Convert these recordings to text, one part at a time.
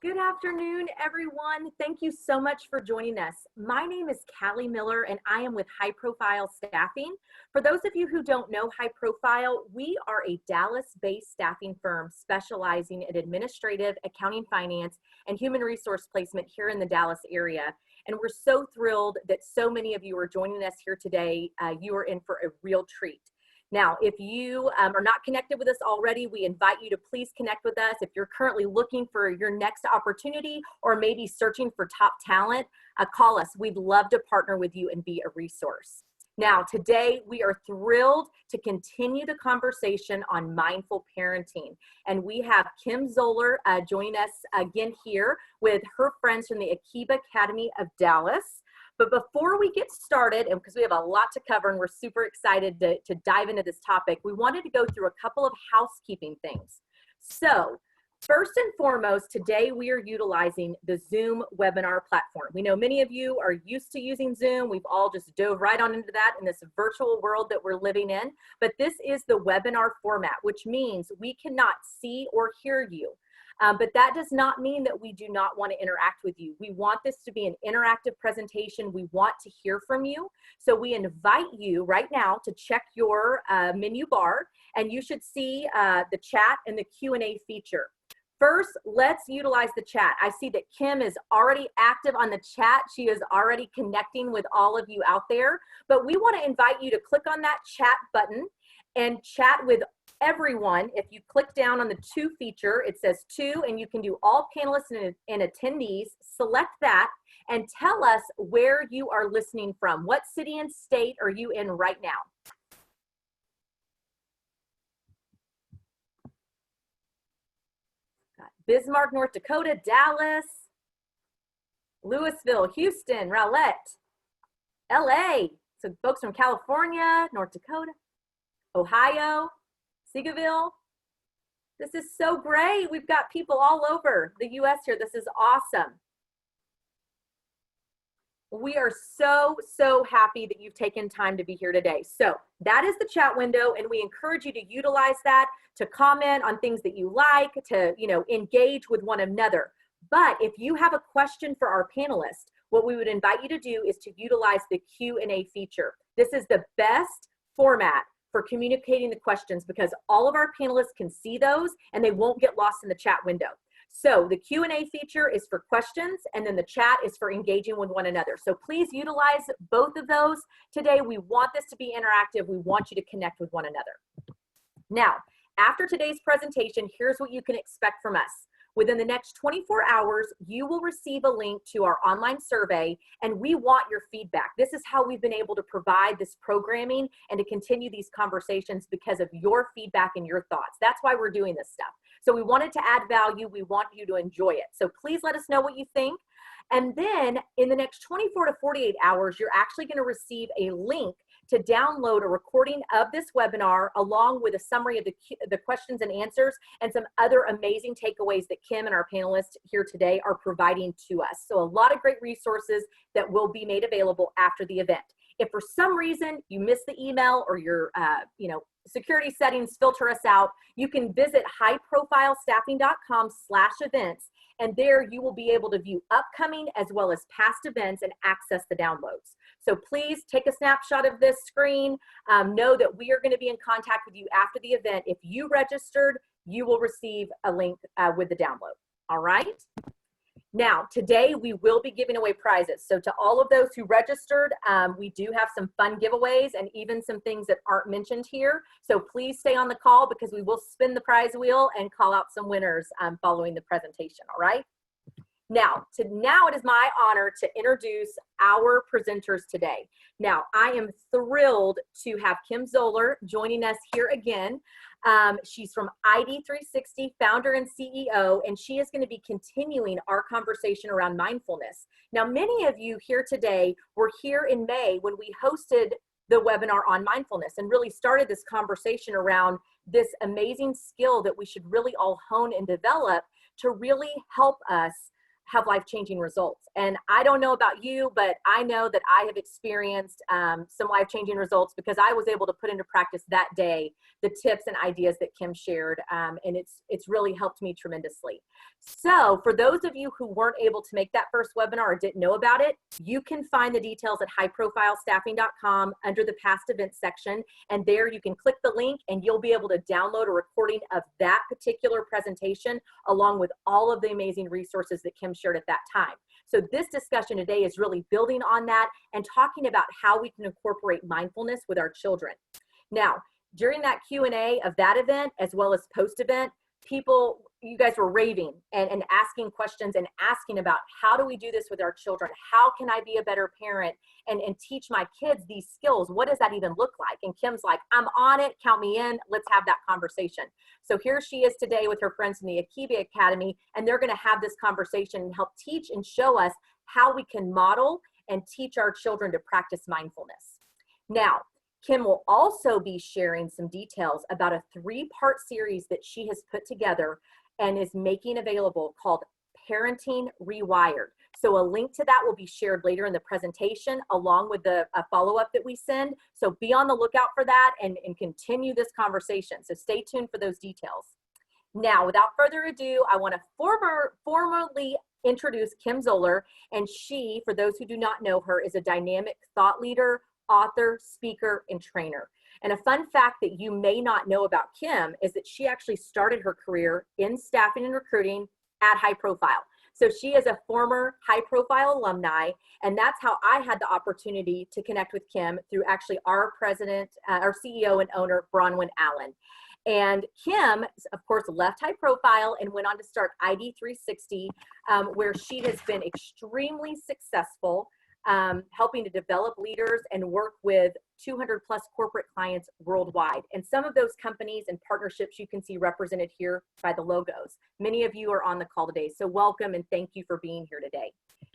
Good afternoon, everyone. Thank you so much for joining us. My name is Callie Miller, and I am with High Profile Staffing. For those of you who don't know High Profile, we are a Dallas-based staffing firm specializing in administrative, accounting, finance, and human resource placement here in the Dallas area. And we're so thrilled that so many of you are joining us here today. You are in for a real treat. Now, if you are not connected with us already, we invite you to please connect with us. If you're currently looking for your next opportunity or maybe searching for top talent, call us. We'd love to partner with you and be a resource. Now, today we are thrilled to continue the conversation on mindful parenting. And we have Kim Zoller joining us again here with her friends from the Akiba Academy of Dallas. But before we get started, and because we have a lot to cover and we're super excited to dive into this topic, we wanted to go through a couple of housekeeping things. So first and foremost, today we are utilizing the Zoom webinar platform. We know many of you are used to using Zoom. We've all just dove right on into that in this virtual world that we're living in. But this is the webinar format, which means we cannot see or hear you. But that does not mean that we do not want to interact with you. We want this to be an interactive presentation. We want to hear from you. So we invite you right now to check your menu bar, and you should see the chat and the Q&A feature. First, let's utilize the chat. I see that Kim is already active on the chat. She is already connecting with all of you out there. But we want to invite you to click on that chat button and chat with everyone. If you click down on the to feature, it says to, and you can do all panelists and attendees. Select that and tell us where you are listening from. What city and state are you in right now? Got Bismarck, North Dakota, Dallas, Louisville, Houston, Rowlett, LA. So folks from California, North Dakota, Ohio, Seagoville. This is so great. We've got people all over the US here. This is awesome. We are so happy that you've taken time to be here today. So that is the chat window, and we encourage you to utilize that to comment on things that you like, to engage with one another. But if you have a question for our panelists, what we would invite you to do is to utilize the Q&A feature. This is the best format for communicating the questions because all of our panelists can see those and they won't get lost in the chat window. So the Q&A feature is for questions, and then the chat is for engaging with one another. So please utilize both of those today. We want this to be interactive. We want you to connect with one another. Now, after today's presentation, here's what you can expect from us. Within the next 24 hours, you will receive a link to our online survey, and we want your feedback. This is how we've been able to provide this programming and to continue these conversations because of your feedback and your thoughts. That's why we're doing this stuff. So we wanted to add value. We want you to enjoy it. So please let us know what you think. And then in the next 24 to 48 hours, you're actually going to receive a link to download a recording of this webinar along with a summary of the questions and answers and some other amazing takeaways that Kim and our panelists here today are providing to us. So a lot of great resources that will be made available after the event. If for some reason you missed the email or your security settings filter us out, you can visit highprofilestaffing.com/events, and there you will be able to view upcoming as well as past events and access the downloads. So please take a snapshot of this screen. Know that we are going to be in contact with you after the event. If you registered, you will receive a link with the download. All right? Now, today we will be giving away prizes. So to all of those who registered, we do have some fun giveaways and even some things that aren't mentioned here. So please stay on the call because we will spin the prize wheel and call out some winners following the presentation, all right? Now it is my honor to introduce our presenters today. Now, I am thrilled to have Kim Zoller joining us here again. She's from ID360, founder and CEO, and she is going to be continuing our conversation around mindfulness. Now, many of you here today were here in May when we hosted the webinar on mindfulness and really started this conversation around this amazing skill that we should really all hone and develop to really help us have life-changing results. And I don't know about you, but I know that I have experienced some life-changing results because I was able to put into practice that day the tips and ideas that Kim shared, and it's really helped me tremendously. So for those of you who weren't able to make that first webinar or didn't know about it, you can find the details at highprofilestaffing.com under the past events section, and there you can click the link and you'll be able to download a recording of that particular presentation along with all of the amazing resources that Kim shared at that time. So this discussion today is really building on that and talking about how we can incorporate mindfulness with our children. Now, during that Q&A of that event, as well as post-event, you guys were raving and asking questions and asking about how do we do this with our children? How can I be a better parent and teach my kids these skills? What does that even look like? And Kim's like, I'm on it, count me in, let's have that conversation. So here she is today with her friends in the Akiba Academy, and they're gonna have this conversation and help teach and show us how we can model and teach our children to practice mindfulness. Now, Kim will also be sharing some details about a 3-part series that she has put together and is making available called Parenting Rewired. So a link to that will be shared later in the presentation along with a follow-up that we send. So be on the lookout for that and continue this conversation. So stay tuned for those details. Now, without further ado, I want to formally introduce Kim Zoller. And she, for those who do not know her, is a dynamic thought leader, author, speaker, and trainer. And a fun fact that you may not know about Kim is that she actually started her career in staffing and recruiting at High Profile. So she is a former High Profile alumni, and that's how I had the opportunity to connect with Kim through actually our president, our CEO and owner, Bronwyn Allen. And Kim, of course, left High Profile and went on to start ID 360, where she has been extremely successful, helping to develop leaders and work with 200 plus corporate clients worldwide. And some of those companies and partnerships you can see represented here by the logos. Many of you are on the call today, so welcome and thank you for being here today.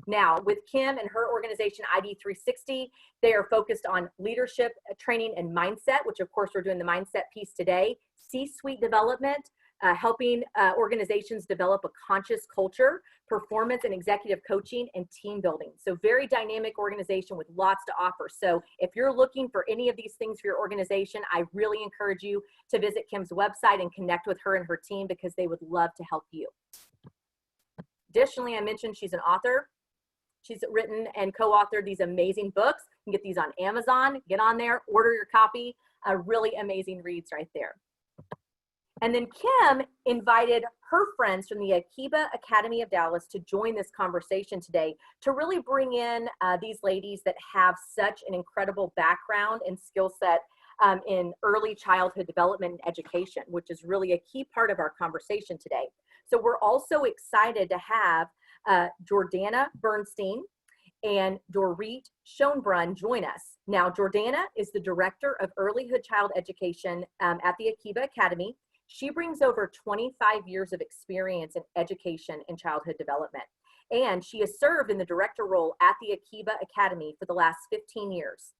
Now, with Kim and her organization ID 360, they are focused on leadership, training, and mindset, which of course we're doing the mindset piece today, C-suite development, helping organizations develop a conscious culture, performance and executive coaching, and team building. So very dynamic organization with lots to offer. So if you're looking for any of these things for your organization, I really encourage you to visit Kim's website and connect with her and her team because they would love to help you. Additionally, I mentioned she's an author. She's written and co-authored these amazing books. You can get these on Amazon. Get on there, order your copy. Really amazing reads right there. And then Kim invited her friends from the Akiba Academy of Dallas to join this conversation today to really bring in these ladies that have such an incredible background and skill set in early childhood development and education, which is really a key part of our conversation today. So we're also excited to have Jordana Bernstein and Dorit Schonbrunn join us. Now, Jordana is the Director of Earlyhood Child Education at the Akiba Academy. She brings over 25 years of experience in education and childhood development. And she has served in the director role at the Akiba Academy for the last 15 years.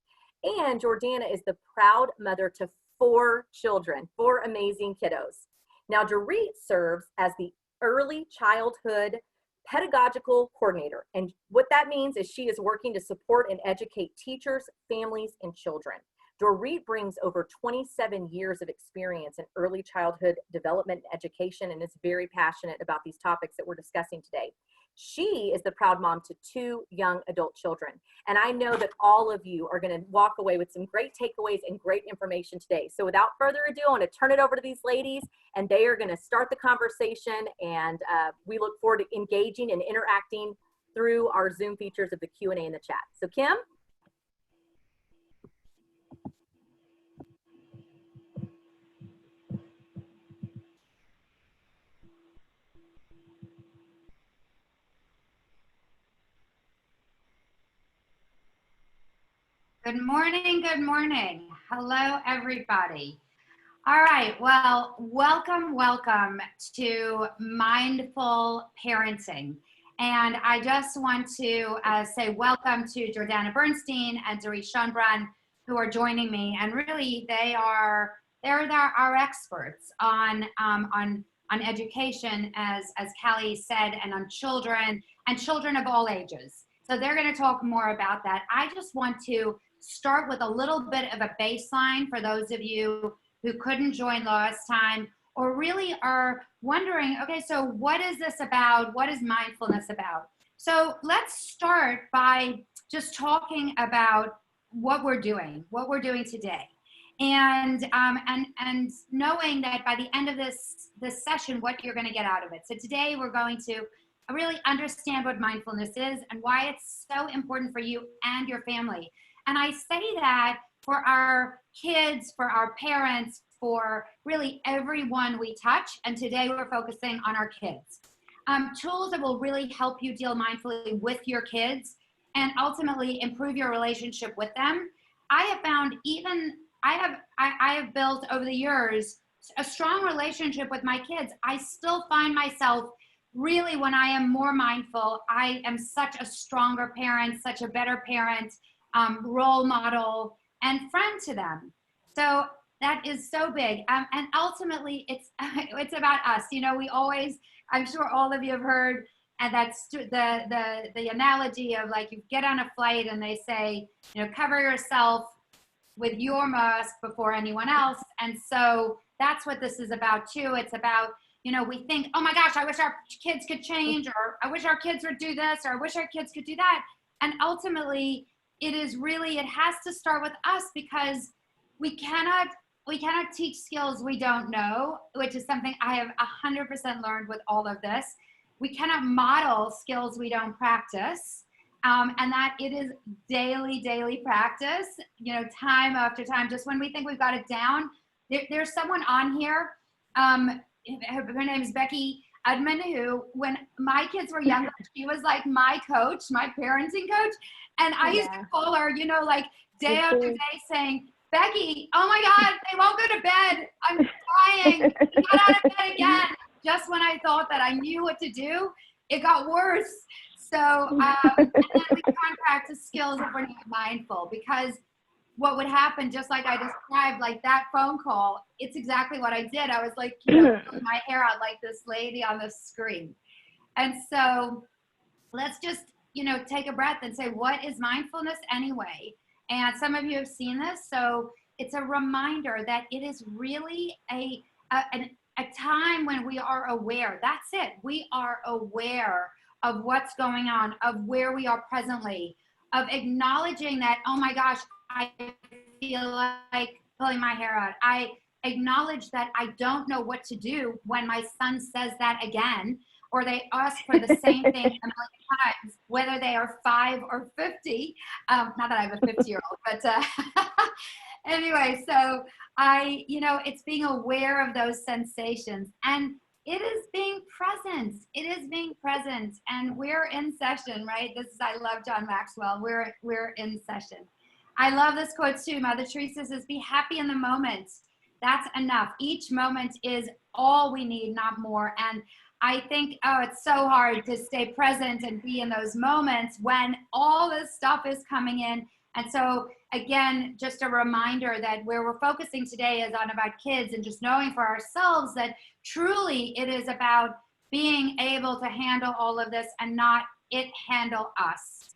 And Jordana is the proud mother to 4 children, 4 amazing kiddos. Now, Dorit serves as the early childhood pedagogical coordinator. And what that means is she is working to support and educate teachers, families, and children. Dorit brings over 27 years of experience in early childhood development and education and is very passionate about these topics that we're discussing today. She is the proud mom to 2 young adult children. And I know that all of you are going to walk away with some great takeaways and great information today. So without further ado, I want to turn it over to these ladies and they are going to start the conversation, and we look forward to engaging and interacting through our Zoom features of the Q&A in the chat. So Kim? Good morning, good morning. Hello, everybody. All right, well, welcome to Mindful Parenting. And I just want to say welcome to Jordana Bernstein and Dorit Schonbrunn, who are joining me. And really, they're our experts on education, as Callie said, and on children and children of all ages. So they're going to talk more about that. I just want to start with a little bit of a baseline for those of you who couldn't join last time or really are wondering, okay, so what is this about? What is mindfulness about? So let's start by just talking about what we're doing today. And knowing that by the end of this session, what you're going to get out of it. So today we're going to really understand what mindfulness is and why it's so important for you and your family. And I say that for our kids, for our parents, for really everyone we touch. And today we're focusing on our kids. Tools that will really help you deal mindfully with your kids and ultimately improve your relationship with them. I have found I have built over the years a strong relationship with my kids. I still find myself really, when I am more mindful, I am such a stronger parent, such a better parent, role model, and friend to them. So that is so big. And ultimately, it's about us. You know, we always, I'm sure all of you have heard, and that's the analogy of like you get on a flight and they say, you know, cover yourself with your mask before anyone else. And so that's what this is about too. It's about, you know, we think, oh my gosh, I wish our kids could change, or I wish our kids would do this, or I wish our kids could do that. And ultimately, it has to start with us, because we cannot teach skills we don't know, which is something I have 100% learned with all of this. We cannot model skills we don't practice. And that it is daily practice, you know, time after time. Just when we think we've got it down, there's someone on here, her name is Becky Edmond, who, when my kids were younger, she was like my coach, my parenting coach. And I used to call her, you know, like day after day saying, Becky, oh my God, they won't go to bed. I'm crying. They got out of bed again. Just when I thought that I knew what to do, it got worse. So, and then we can't practice skills if we're not mindful, because what would happen, just like I described, like that phone call, it's exactly what I did. I was like, you know, pulling my hair out like this lady on the screen. And so let's just, you know, take a breath and say, what is mindfulness anyway? And some of you have seen this. So it's a reminder that it is really a time when we are aware. That's it. We are aware of what's going on, of where we are presently, of acknowledging that, oh my gosh, I feel like pulling my hair out. I acknowledge that I don't know what to do when my son says that again, or they ask for the same thing a million times, whether they are 5 or 50. Not that I have a 50-year-old, but anyway, so it's being aware of those sensations, and it is being present. It is being present, and we're in session, right? I love John Maxwell. We're in session. I love this quote too. Mother Teresa says, be happy in the moment. That's enough. Each moment is all we need, not more. And I think, it's so hard to stay present and be in those moments when all this stuff is coming in. And so again, just a reminder that where we're focusing today is on about kids, and just knowing for ourselves that truly it is about being able to handle all of this and not it handle us.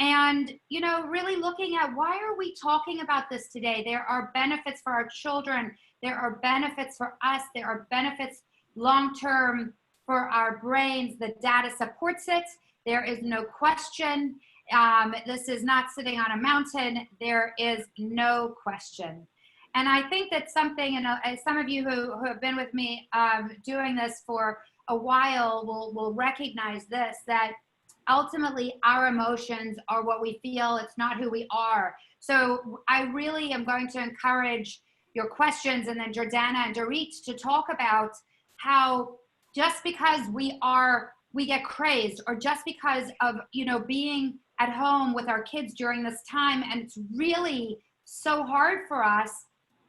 And, you know, really looking at, why are we talking about this today? There are benefits for our children. There are benefits for us. There are benefits long-term for our brains. The data supports it. There is no question. This is not sitting on a mountain. There is no question. And I think that something, and some of you who have been with me doing this for a while will recognize this, that ultimately our emotions are what we feel. It's not who we are. So I really am going to encourage your questions, and then Jordana and Dorit to talk about how just because we get crazed, or just because of, you know, being at home with our kids during this time, and it's really so hard for us,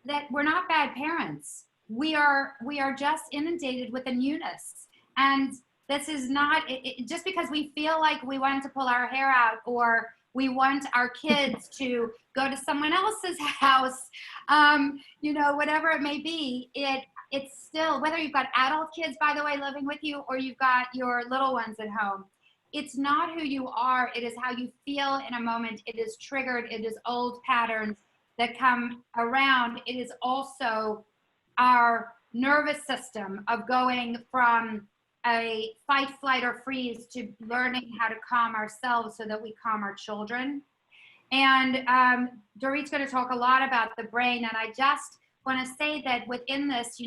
that we're not bad parents. We are just inundated with a newness. And this is not, just because we feel like we want to pull our hair out, or we want our kids to go to someone else's house, you know, whatever it may be, it's still, whether you've got adult kids, by the way, living with you, or you've got your little ones at home, it's not who you are. It is how you feel in a moment. It is triggered. It is old patterns that come around. It is also our nervous system of going from a fight, flight, or freeze to learning how to calm ourselves so that we calm our children. And Dorit's going to talk a lot about the brain. And I just want to say that within this,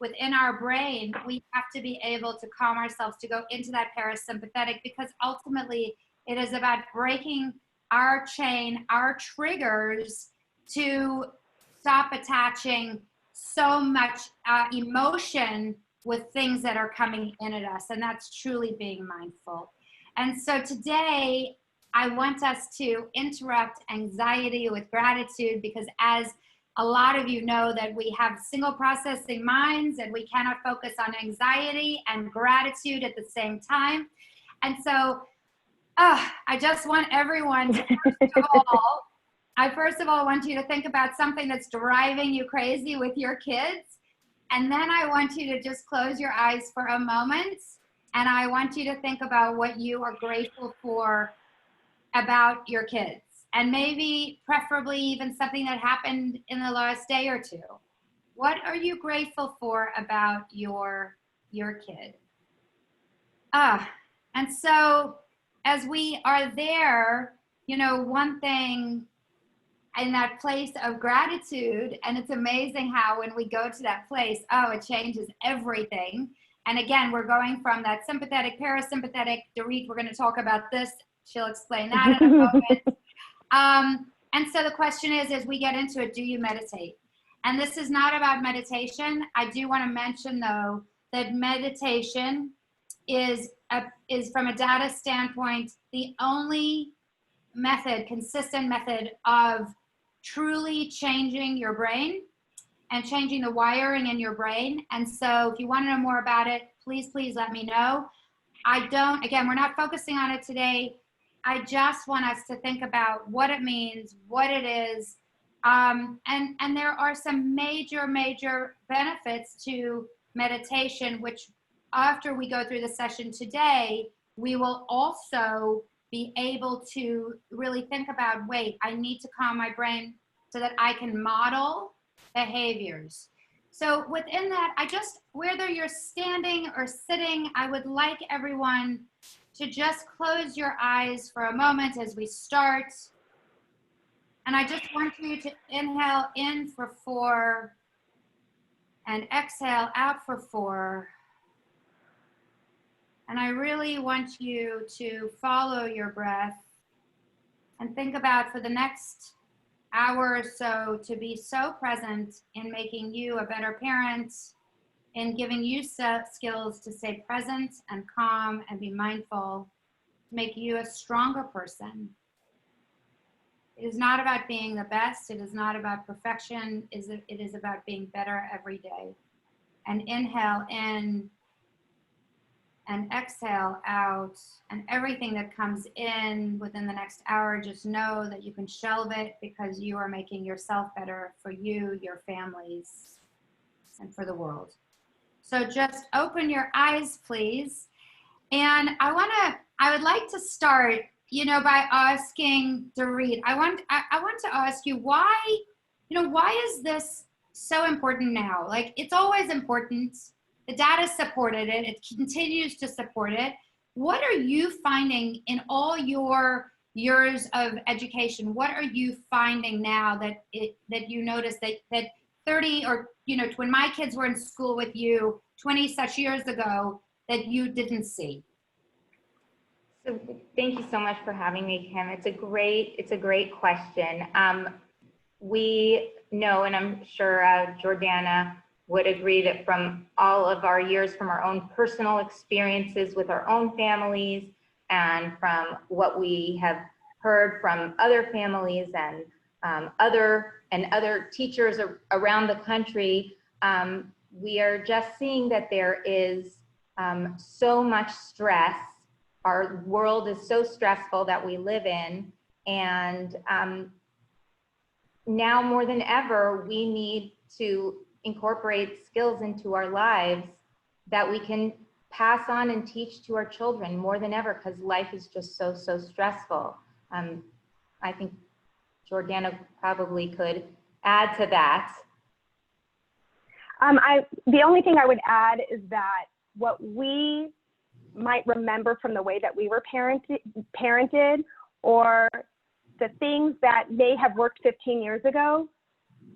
within our brain, we have to be able to calm ourselves, to go into that parasympathetic, because ultimately it is about breaking our chain, our triggers, to stop attaching so much emotion with things that are coming in at us. And that's truly being mindful. And so today, I want us to interrupt anxiety with gratitude, because as a lot of you know, that we have single processing minds and we cannot focus on anxiety and gratitude at the same time. And so I just want everyone to, first of all want you to think about something that's driving you crazy with your kids. And then I want you to just close your eyes for a moment. And I want you to think about what you are grateful for about your kids. And maybe preferably even something that happened in the last day or two. What are you grateful for about your kid? And so as we are there, one thing in that place of gratitude, and it's amazing how when we go to that place, it changes everything. And again, we're going from that sympathetic, parasympathetic. Dorit, we're going to talk about this. She'll explain that in a moment. And so the question is, as we get into it, do you meditate? And this is not about meditation. I do want to mention, though, that meditation is from a data standpoint, the only consistent method of truly changing your brain and changing the wiring in your brain. And so if you want to know more about it, please let me know. Again, we're not focusing on it today. I just want us to think about what it means, what it is. And there are some major benefits to meditation, which after we go through the session today, we will also be able to really think about, wait, I need to calm my brain so that I can model behaviors. So within that, whether you're standing or sitting, I would like everyone to just close your eyes for a moment as we start. And I just want you to inhale in for 4 and exhale out for 4. And I really want you to follow your breath and think about, for the next hour or so, to be so present in making you a better parent, in giving you skills to stay present and calm and be mindful, to make you a stronger person. It is not about being the best. It is not about perfection. It is about being better every day. And inhale in and exhale out, and everything that comes in within the next hour, just know that you can shelve it, because you are making yourself better for you, your families, and for the world. So just open your eyes, please. And I would like to start, by asking Dorit. I want to ask you, why is this so important now? Like, it's always important. The data supported it. It continues to support it. What are you finding in all your years of education? What are you finding now that you notice that 30 or, when my kids were in school with you 20 such years ago, that you didn't see? So thank you so much for having me, Kim. It's a great question. We know, and I'm sure Jordana would agree, that from all of our years, from our own personal experiences with our own families, and from what we have heard from other families and other teachers around the country, we are just seeing that there is so much stress. Our world is so stressful that we live in, and now more than ever, we need to incorporate skills into our lives that we can pass on and teach to our children more than ever, because life is just so stressful. I think Jordana probably could add to that. The only thing I would add is that what we might remember from the way that we were parented, or the things that may have worked 15 years ago,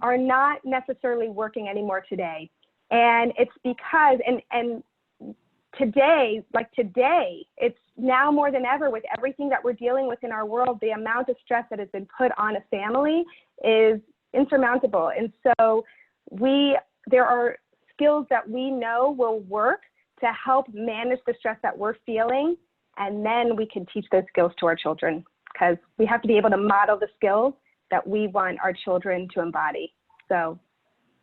are not necessarily working anymore today. And it's because, and today, it's now more than ever, with everything that we're dealing with in our world, the amount of stress that has been put on a family is insurmountable. And so there are skills that we know will work to help manage the stress that we're feeling, and then we can teach those skills to our children, because we have to be able to model the skills that we want our children to embody. So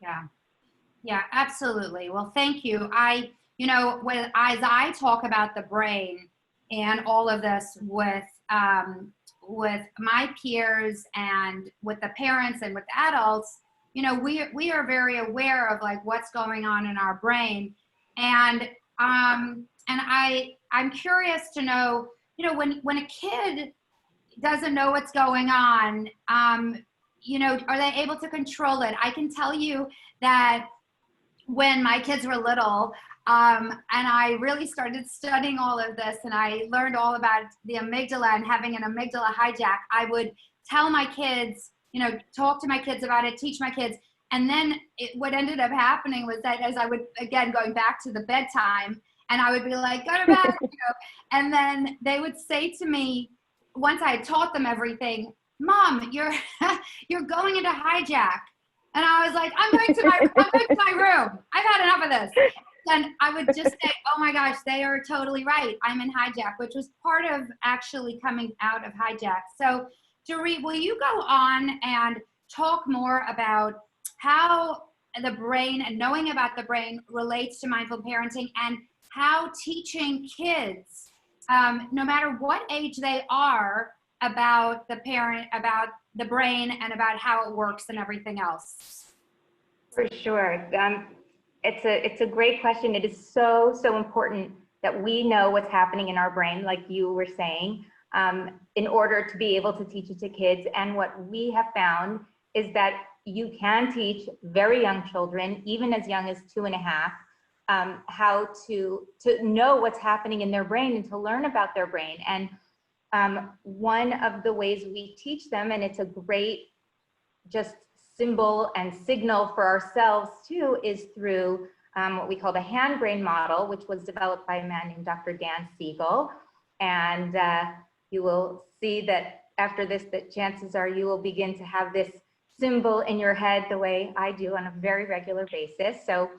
yeah, absolutely. Well, thank you. As I talk about the brain and all of this with my peers and with the parents and with adults, we are very aware of like what's going on in our brain. And I'm curious to know, when a kid doesn't know what's going on, are they able to control it? I can tell you that when my kids were little, and I really started studying all of this, and I learned all about the amygdala and having an amygdala hijack, I would tell my kids, talk to my kids about it, teach my kids. And then what ended up happening was that as I would, again, going back to the bedtime, and I would be like, go to bed, and then they would say to me, once I had taught them everything, Mom, you're going into hijack. And I was like, I'm going to my room. I've had enough of this. And I would just say, oh my gosh, they are totally right. I'm in hijack, which was part of actually coming out of hijack. So Dorit, will you go on and talk more about how the brain and knowing about the brain relates to mindful parenting, and how teaching kids, no matter what age they are, about the brain and about how it works and everything else? For sure. It's a great question. It is so important that we know what's happening in our brain, like you were saying, in order to be able to teach it to kids. And what we have found is that you can teach very young children, even as young as 2.5, how to know what's happening in their brain and to learn about their brain. And one of the ways we teach them, and it's a great just symbol and signal for ourselves too, is through what we call the hand-brain model, which was developed by a man named Dr. Dan Siegel. And you will see that after this, that chances are you will begin to have this symbol in your head the way I do on a very regular basis. So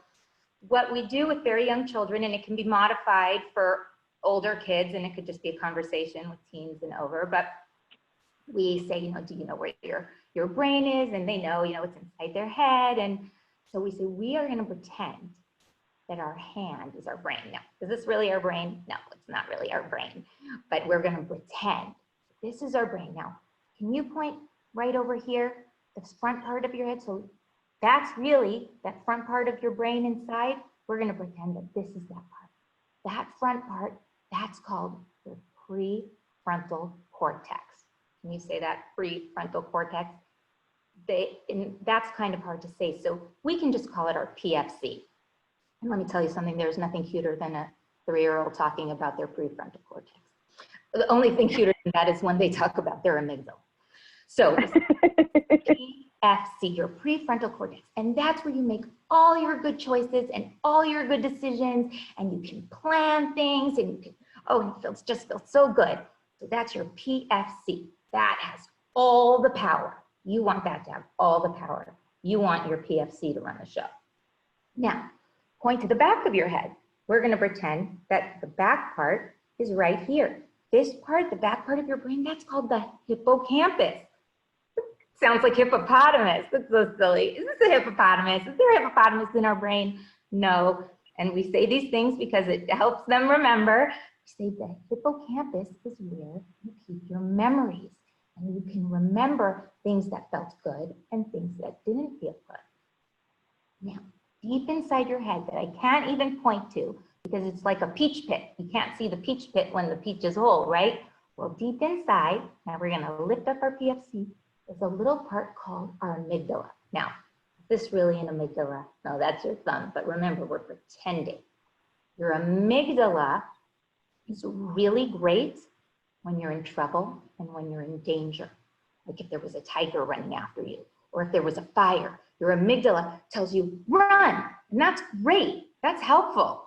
what we do with very young children, and it can be modified for older kids, and it could just be a conversation with teens and over, but we say, do you know where your brain is? And they know, it's inside their head. And so we say, we are going to pretend that our hand is our brain. Now, is this really our brain? No, it's not really our brain, but we're going to pretend this is our brain. Now, can you point right over here, the front part of your head? So that's really that front part of your brain inside. We're going to pretend that this is that part. That front part, that's called the prefrontal cortex. Can you say that, prefrontal cortex? That's kind of hard to say, so we can just call it our PFC. And let me tell you something, there's nothing cuter than a 3-year-old talking about their prefrontal cortex. The only thing cuter than that is when they talk about their amygdala. So PFC, your prefrontal cortex, and that's where you make all your good choices and all your good decisions, and you can plan things, and you can, it just feels so good. So that's your PFC. That has all the power. You want that to have all the power. You want your PFC to run the show. Now, point to the back of your head. We're going to pretend that the back part is right here. This part, the back part of your brain, that's called the hippocampus. Sounds like hippopotamus. That's so silly. Is this a hippopotamus? Is there a hippopotamus in our brain? No. And we say these things because it helps them remember. We say the hippocampus is where you keep your memories. And you can remember things that felt good and things that didn't feel good. Now, deep inside your head that I can't even point to, because it's like a peach pit. You can't see the peach pit when the peach is whole, right? Well, deep inside, now we're gonna lift up our PFC, there's a little part called our amygdala. Now, is this really an amygdala? No, that's your thumb, but remember, we're pretending. Your amygdala is really great when you're in trouble and when you're in danger. Like if there was a tiger running after you, or if there was a fire, your amygdala tells you, run, and that's great, that's helpful.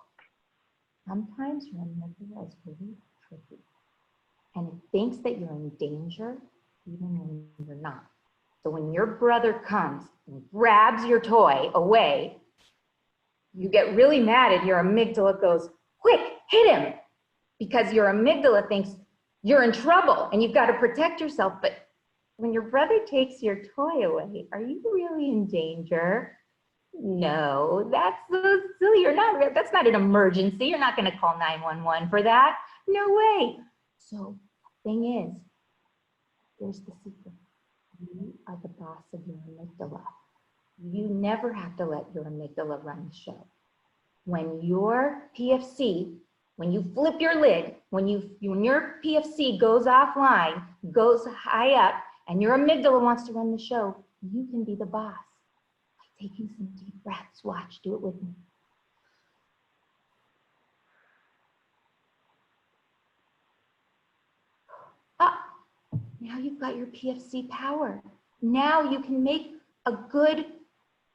Sometimes your amygdala is really tricky, and it thinks that you're in danger even when you're not. So when your brother comes and grabs your toy away, you get really mad and your amygdala goes, quick, hit him, because your amygdala thinks you're in trouble and you've got to protect yourself. But when your brother takes your toy away, are you really in danger? No, that's so silly. That's not an emergency. You're not going to call 911 for that. No way. So the thing is, here's the secret. You are the boss of your amygdala. You never have to let your amygdala run the show. When your PFC, when you flip your lid, when your PFC goes offline, goes high up, and your amygdala wants to run the show, you can be the boss by taking some deep breaths. Watch, do it with me. Now you've got your PFC power. Now you can make a good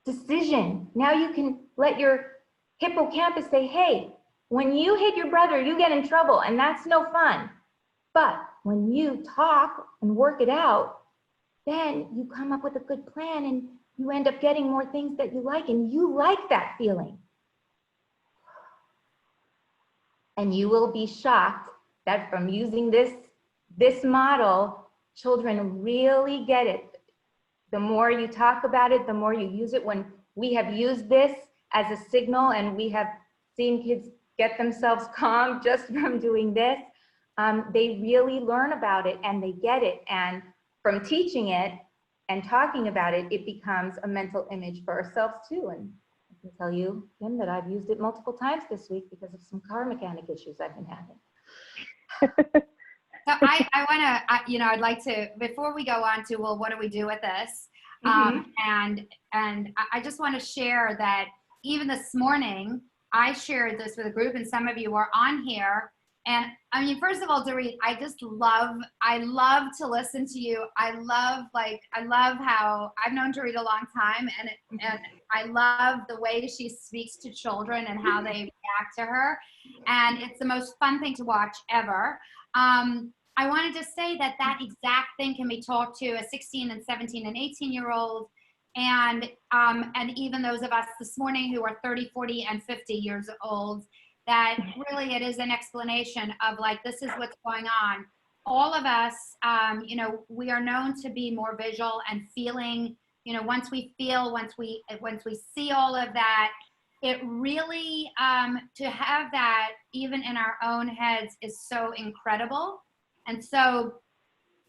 decision. Now you can let your hippocampus say, hey, when you hit your brother, you get in trouble, and that's no fun. But when you talk and work it out, then you come up with a good plan and you end up getting more things that you like, and you like that feeling. And you will be shocked that from using this model, children really get it. The more you talk about it, the more you use it. When we have used this as a signal and we have seen kids get themselves calm just from doing this, they really learn about it and they get it. And from teaching it and talking about it, it becomes a mental image for ourselves too. And I can tell you, Kim, that I've used it multiple times this week because of some car mechanic issues I've been having. So I want to, I'd like to, before we go on to, well, what do we do with this? And I just want to share that even this morning, I shared this with a group and some of you are on here. And I mean, first of all, Dorit, I love to listen to you. I love how I've known Dorit a long time, and I love the way she speaks to children and how they react to her. And it's the most fun thing to watch ever. I wanted to say that exact thing can be taught to a 16 and 17 and 18-year-old, and even those of us this morning who are 30, 40, and 50 years old, that really it is an explanation of like, this is what's going on. All of us, we are known to be more visual and feeling, once we feel, once we see all of that, it really, to have that even in our own heads is so incredible. And so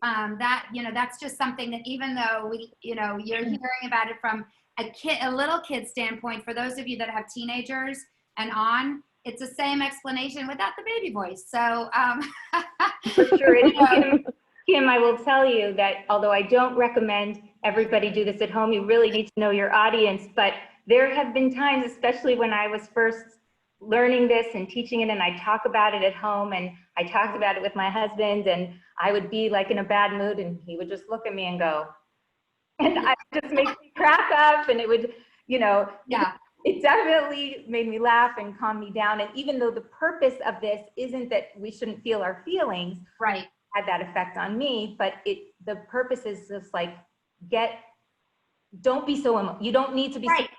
that's just something that even though you're hearing about it from a little kid standpoint, for those of you that have teenagers and on, it's the same explanation without the baby voice. So for sure. Kim, I will tell you that although I don't recommend everybody do this at home, you really need to know your audience. But there have been times, especially when I was first learning this and teaching it, and I talk about it at home, and I talked about it with my husband, and I would be like in a bad mood, and he would just look at me and go, and I just make me crack up, and it would, yeah. It definitely made me laugh and calm me down. And even though the purpose of this isn't that we shouldn't feel our feelings, right, had that effect on me, but the purpose is just like, don't be so, you don't need to be right.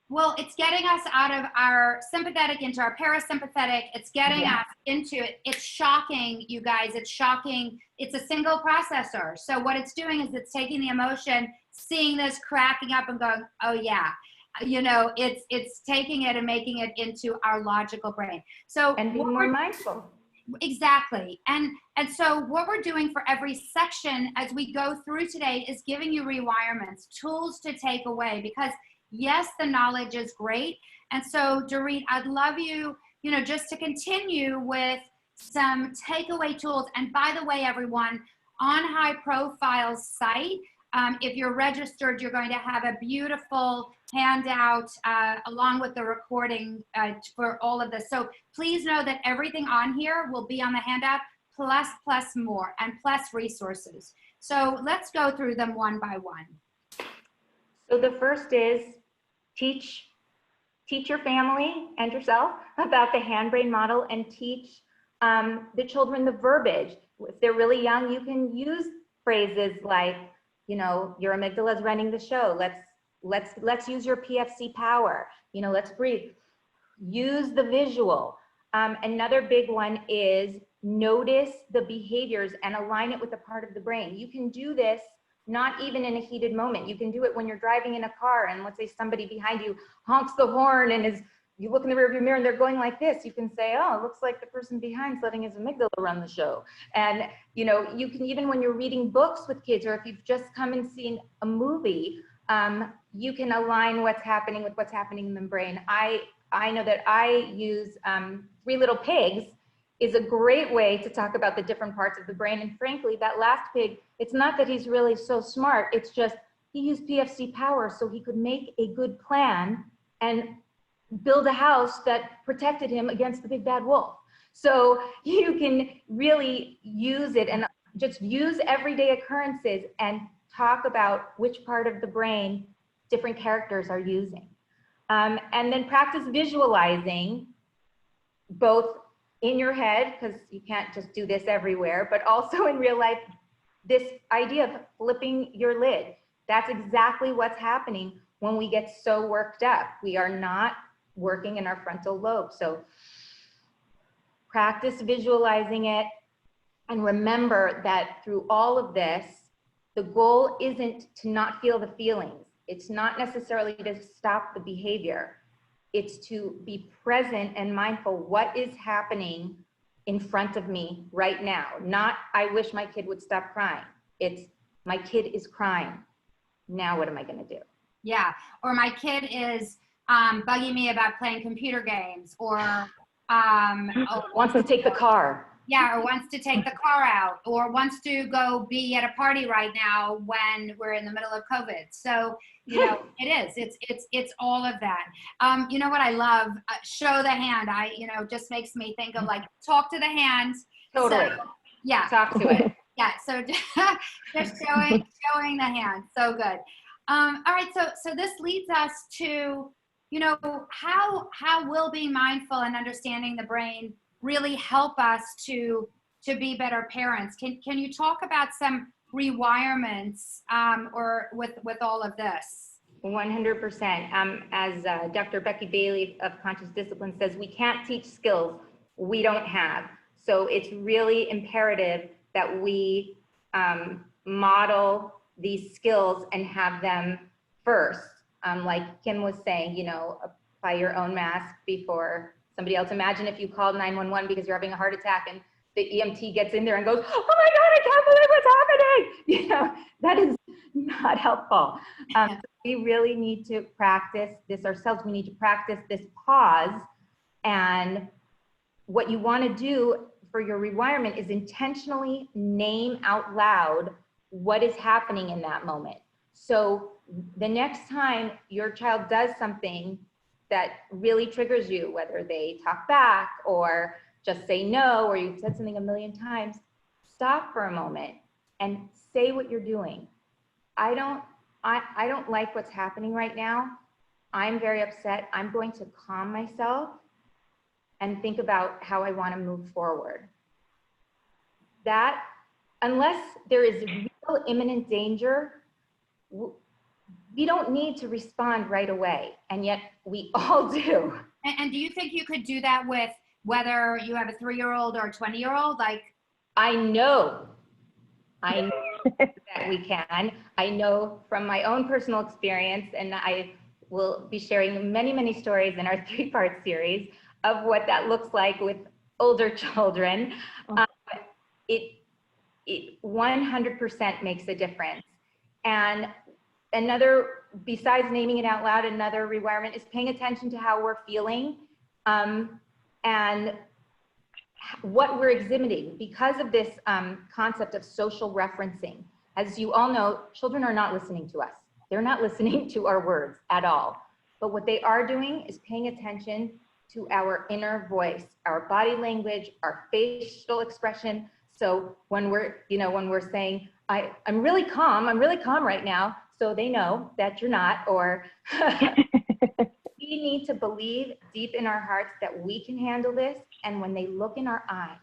Well, it's getting us out of our sympathetic into our parasympathetic. It's getting us into it. It's shocking, you guys. It's shocking. It's a single processor. So what it's doing is it's taking the emotion, seeing this, cracking up and going, oh yeah. It's taking it and making it into our logical brain. So and be more mindful. Exactly. And so what we're doing for every section as we go through today is giving you rewirements, tools to take away, because yes, the knowledge is great. And so Dorit, I'd love you just to continue with some takeaway tools. And by the way, everyone, on High Profile's site, if you're registered, you're going to have a beautiful handout along with the recording for all of this. So please know that everything on here will be on the handout, plus more, and plus resources. So let's go through them one by one. So the first is teach your family and yourself about the hand-brain model, and teach the children the verbiage. If they're really young, you can use phrases like, your amygdala is running the show. Let's use your PFC power. Let's breathe. Use the visual. Another big one is notice the behaviors and align it with a part of the brain. You can do this not even in a heated moment. You can do it when you're driving in a car and let's say somebody behind you honks the horn and you look in the rearview mirror and they're going like this. You can say, oh, it looks like the person behind's letting his amygdala run the show. And you can, even when you're reading books with kids, or if you've just come and seen a movie, you can align what's happening with what's happening in the brain. I know that I use Three Little Pigs is a great way to talk about the different parts of the brain. And frankly, that last pig, it's not that he's really so smart. It's just he used PFC power so he could make a good plan and build a house that protected him against the big bad wolf. So you can really use it and just use everyday occurrences and talk about which part of the brain different characters are using. And then practice visualizing, both in your head, because you can't just do this everywhere, but also in real life, this idea of flipping your lid. That's exactly what's happening when we get so worked up. We are not working in our frontal lobe. So practice visualizing it, and remember that through all of this, the goal isn't to not feel the feelings. It's not necessarily to stop the behavior. It's to be present and mindful. What is happening in front of me right now? Not, I wish my kid would stop crying. It's, my kid is crying. Now what am I gonna do? Yeah, or my kid is bugging me about playing computer games, or Wants to take the car. Yeah, or wants to take the car out, or wants to go be at a party right now when we're in the middle of COVID. So, it's all of that. You know what I love? Show the hand. Just makes me think of like, talk to the hands. Totally. So, yeah. Talk to it. Yeah. So just showing the hand. So good. All right. So this leads us to, how will being mindful and understanding the brain really help us to be better parents? Can you talk about some rewirements or with all of this? 100%. As Dr. Becky Bailey of Conscious Discipline says, we can't teach skills we don't have. So it's really imperative that we model these skills and have them first. Like Kim was saying, apply your own mask before somebody else. Imagine if you called 911 because you're having a heart attack and the EMT gets in there and goes, oh my God, I can't believe what's happening. That is not helpful. So we really need to practice this ourselves. We need to practice this pause. And what you want to do for your rewirement is intentionally name out loud what is happening in that moment. So the next time your child does something that really triggers you, whether they talk back or just say no, or you've said something a million times, stop for a moment and say what you're doing. I don't like what's happening right now. I'm very upset. I'm going to calm myself and think about how I want to move forward. That, unless there is real imminent danger, we don't need to respond right away, and yet we all do. And do you think you could do that with whether you have a 3-year-old or a 20-year-old? Like, I know that we can. I know from my own personal experience, and I will be sharing many, many stories in our 3-part series of what that looks like with older children. It 100% makes a difference. And another, besides naming it out loud, another rewirement is paying attention to how we're feeling. and what we're exhibiting because of this concept of social referencing. As you all know, children are not listening to us. They're not listening to our words at all. But what they are doing is paying attention to our inner voice, our body language, our facial expression. So when we're saying, I'm really calm right now, so they know that you're not, or we need to believe deep in our hearts that we can handle this. And when they look in our eyes,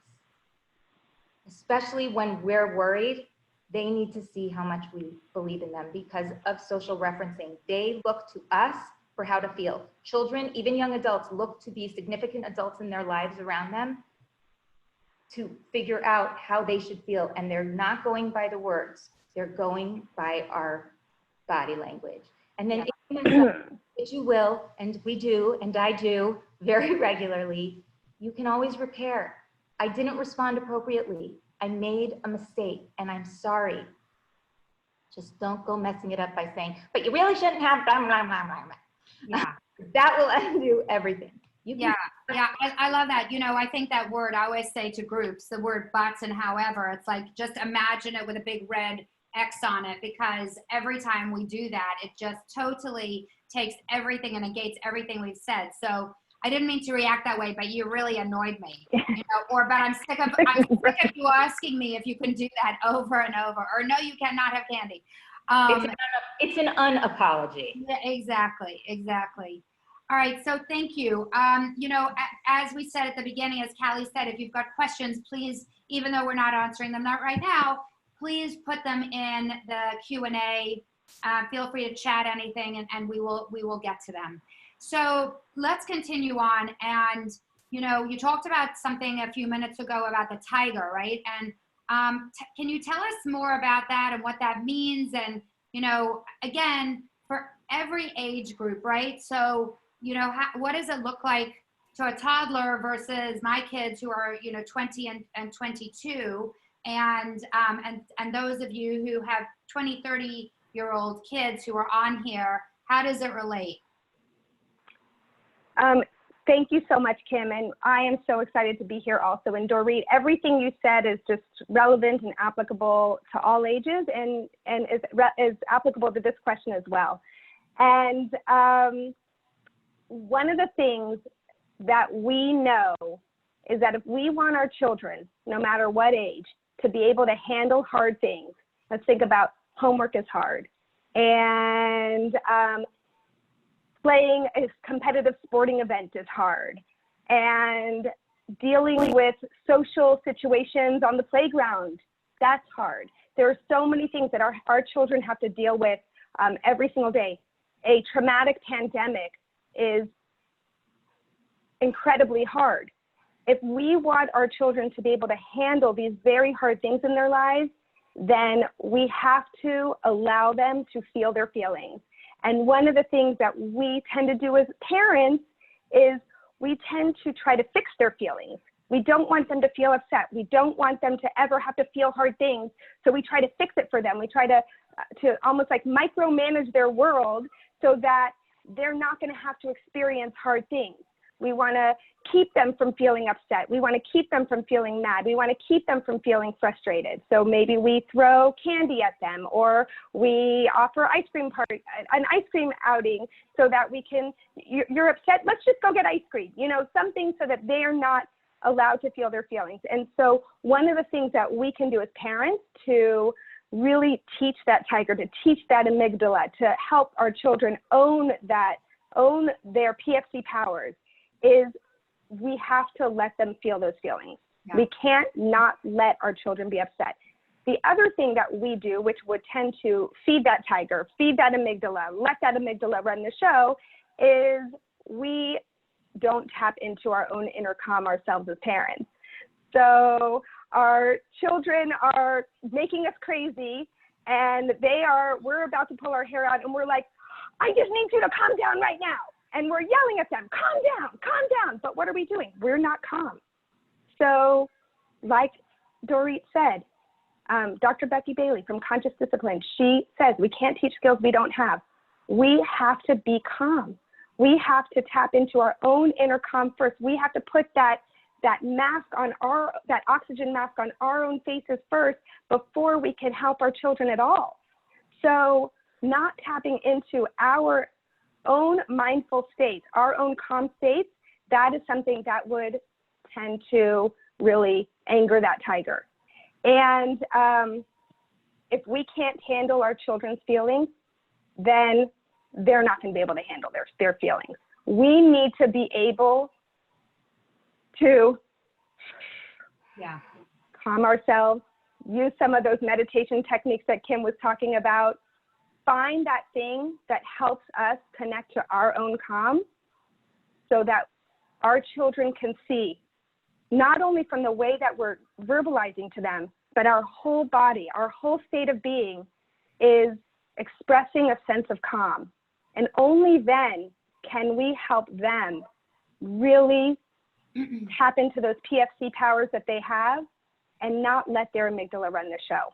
especially when we're worried, they need to see how much we believe in them because of social referencing. They look to us for how to feel. Children, even young adults, look to be significant adults in their lives around them to figure out how they should feel. And they're not going by the words, they're going by our body language. And then if you will, and we do, and I do very regularly, you can always repair. I didn't respond appropriately. I made a mistake and I'm sorry. Just don't go messing it up by saying, but you really shouldn't have blah, blah, blah, blah, blah. Yeah. That will undo everything. I love that. I think that word, I always say to groups, the word buts and however, it's like, just imagine it with a big red X on it, because every time we do that, it just totally takes everything and negates everything we've said. So I didn't mean to react that way, but you really annoyed me, but I'm sick of you asking me if you can do that over and over, or no, you cannot have candy. It's an unapology. Yeah, exactly. All right, so thank you. As we said at the beginning, as Callie said, if you've got questions, please, even though we're not answering them not right now, please put them in the Q&A. Feel free to chat anything, and we will get to them. So let's continue on. And you talked about something a few minutes ago about the tiger, right? And can you tell us more about that and what that means? And again, for every age group, right? So what does it look like to a toddler versus my kids who are 20 and 22, and those of you who have 20, 30-year-old kids who are on here? How does it relate? Thank you so much, Kim, and I am so excited to be here also. And Dorit, everything you said is just relevant and applicable to all ages, and is applicable to this question as well. And one of the things that we know is that if we want our children, no matter what age, to be able to handle hard things, let's think about homework is hard, and playing a competitive sporting event is hard, and dealing with social situations on the playground, that's hard. There are so many things that our children have to deal with every single day. A traumatic pandemic is incredibly hard. If we want our children to be able to handle these very hard things in their lives, then we have to allow them to feel their feelings. And one of the things that we tend to do as parents is we tend to try to fix their feelings. We don't want them to feel upset. We don't want them to ever have to feel hard things. So we try to fix it for them. We try to almost like micromanage their world so that they're not going to have to experience hard things. We want to keep them from feeling upset. We want to keep them from feeling mad. We want to keep them from feeling frustrated. So maybe we throw candy at them, or we offer an ice cream outing so that we can, you're upset, let's just go get ice cream, something so that they are not allowed to feel their feelings. And so one of the things that we can do as parents to really teach that tiger, to teach that amygdala, to help our children own their PFC powers, is we have to let them feel those feelings. Yeah. We can't not let our children be upset. The other thing that we do, which would tend to feed that tiger, feed that amygdala, let that amygdala run the show, is we don't tap into our own inner calm ourselves as parents. So our children are making us crazy, and we're about to pull our hair out, and we're like, I just need you to calm down right now. And we're yelling at them, calm down. But what are we doing? We're not calm. So like Dorit said, Dr. Becky Bailey from Conscious Discipline, she says we can't teach skills we don't have. We have to be calm. We have to tap into our own inner calm first. We have to put that mask on that oxygen mask on our own faces first before we can help our children at all. So not tapping into our own mindful states, our own calm states, that is something that would tend to really anger that tiger. And if we can't handle our children's feelings, then they're not going to be able to handle their feelings. We need to be able to calm ourselves, use some of those meditation techniques that Kim was talking about, find that thing that helps us connect to our own calm so that our children can see, not only from the way that we're verbalizing to them, but our whole body, our whole state of being is expressing a sense of calm. And only then can we help them really tap into those PFC powers that they have and not let their amygdala run the show.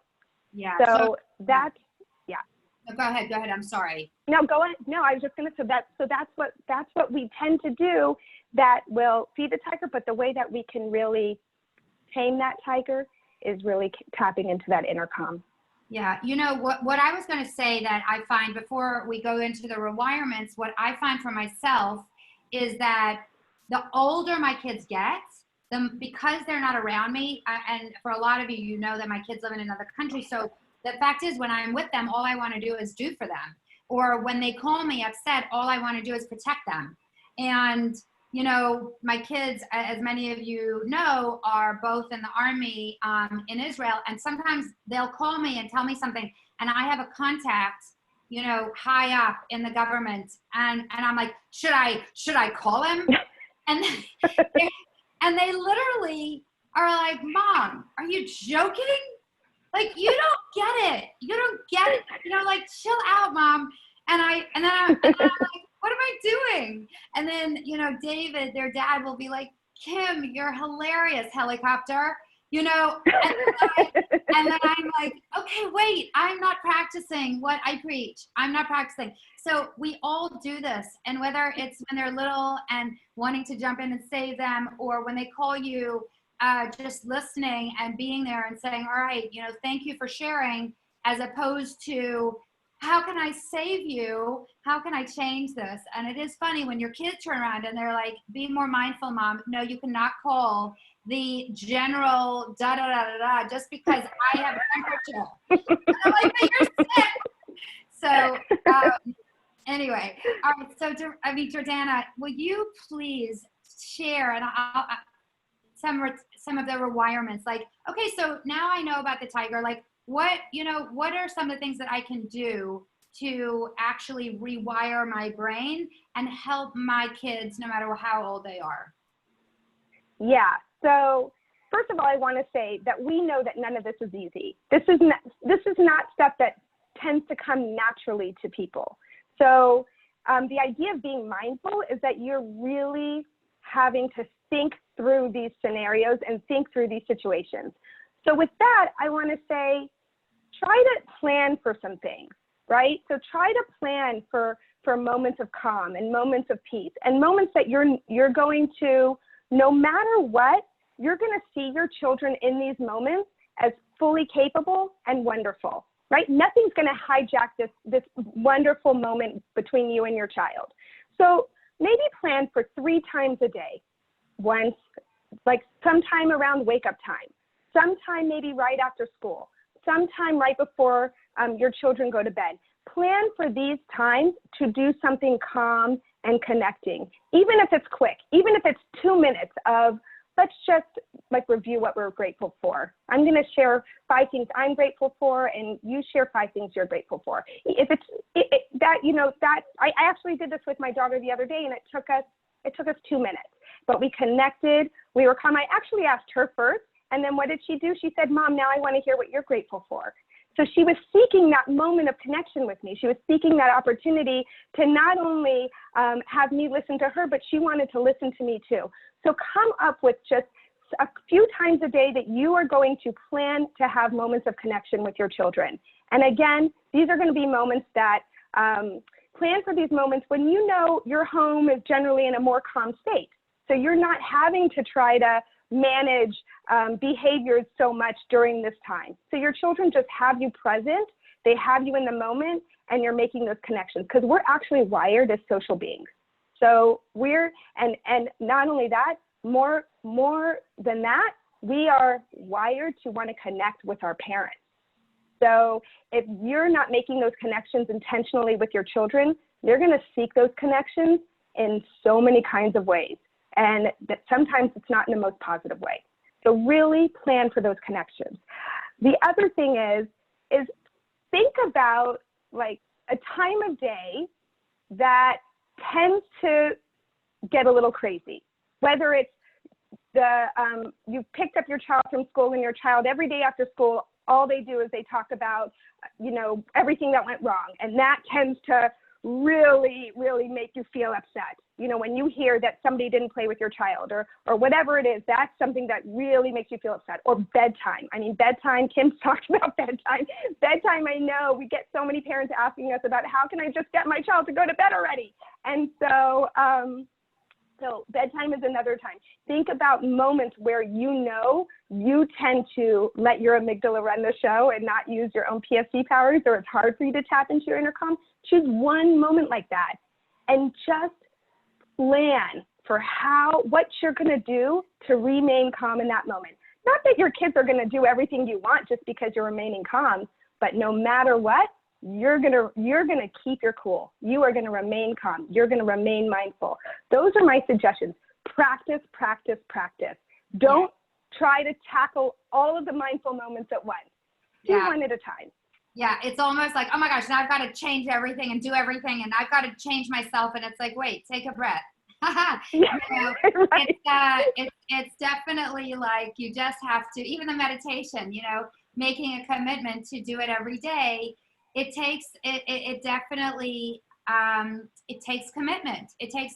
Yeah. So that's, No, go ahead. I'm sorry. No, go on. No, I was just going to say that. So that's what we tend to do that will feed the tiger. But the way that we can really tame that tiger is really tapping into that inner calm. Yeah. You know, what I was going to say that I find before we go into the rewirements, what I find for myself is that the older my kids get, because they're not around me, and for a lot of you, you know that my kids live in another country. So the fact is, when I'm with them, all I want to do is do for them. Or when they call me upset, all I want to do is protect them. And, you know, my kids, as many of you know, are both in the army in Israel. And sometimes they'll call me and tell me something. And I have a contact, you know, high up in the government. And I'm like, should I call him? And they literally are like, Mom, are you joking? Like, you don't get it. You don't get it. You know, like, chill out, Mom. And then I'm like, what am I doing? And then, you know, David, their dad, will be like, Kim, you're hilarious, helicopter. You know, and then I'm like, okay, wait, I'm not practicing what I preach. I'm not practicing. So we all do this. And whether it's when they're little and wanting to jump in and save them, or when they call you, just listening and being there and saying, all right, you know, thank you for sharing, as opposed to, how can I save you? How can I change this? And it is funny when your kids turn around and they're like, be more mindful, Mom. No, you cannot call the general da-da-da-da-da just because I have a temperature. And I'm like, but you're sick. So anyway, all right. So, Jordana, will you please share, and I'll some of the rewirements, like, okay, so now I know about the tiger, like, what are some of the things that I can do to actually rewire my brain and help my kids, no matter how old they are? Yeah. So first of all, I want to say that we know that none of this is easy. This is not stuff that tends to come naturally to people. So the idea of being mindful is that you're really having to think through these scenarios and think through these situations. So with that, I want to say, try to plan for some things, right? So try to plan for moments of calm and moments of peace and moments that you're going to, no matter what, you're going to see your children in these moments as fully capable and wonderful, right? Nothing's going to hijack this wonderful moment between you and your child. So maybe plan for 3 times a day. Once, like sometime around wake up time, sometime maybe right after school, sometime right before your children go to bed. Plan for these times to do something calm and connecting, even if it's quick, even if it's 2 minutes of, let's just like review what we're grateful for. I'm going to share 5 things I'm grateful for, and you share 5 things you're grateful for. If I actually did this with my daughter the other day, and it took us 2 minutes, but we connected, we were calm. I actually asked her first, and then what did she do? She said, Mom, now I want to hear what you're grateful for. So she was seeking that moment of connection with me. She was seeking that opportunity to not only have me listen to her, but she wanted to listen to me too. So come up with just a few times a day that you are going to plan to have moments of connection with your children. And again, these are going to be moments that plan for these moments when you know your home is generally in a more calm state. So you're not having to try to manage behaviors so much during this time. So your children just have you present, they have you in the moment, and you're making those connections, because we're actually wired as social beings. So and not only that, more than that, we are wired to want to connect with our parents. So if you're not making those connections intentionally with your children, they're going to seek those connections in so many kinds of ways. And that sometimes it's not in the most positive way. So really plan for those connections. The other thing is think about like a time of day that tends to get a little crazy, whether it's you've picked up your child from school, and your child every day after school, all they do is they talk about, everything that went wrong. And that tends to really, really make you feel upset. When you hear that somebody didn't play with your child or whatever it is, that's something that really makes you feel upset. Or bedtime. Bedtime, Kim's talked about bedtime. Bedtime, I know we get so many parents asking us about, how can I just get my child to go to bed already? And so bedtime is another time. Think about moments where you tend to let your amygdala run the show and not use your own PSC powers, or it's hard for you to tap into your inner calm. Choose one moment like that and just plan for what you're going to do to remain calm in that moment. Not that your kids are going to do everything you want just because you're remaining calm, but no matter what, you're gonna keep your cool. You are gonna remain calm. You're gonna remain mindful. Those are my suggestions. Practice, practice, practice. Don't try to tackle all of the mindful moments at once. Do one at a time. Yeah, it's almost like, oh my gosh, now I've got to change everything and do everything, and I've got to change myself. And it's like, wait, take a breath. Right. It's definitely like you just have to, even the meditation, making a commitment to do it every day. It takes definitely it takes commitment. Takes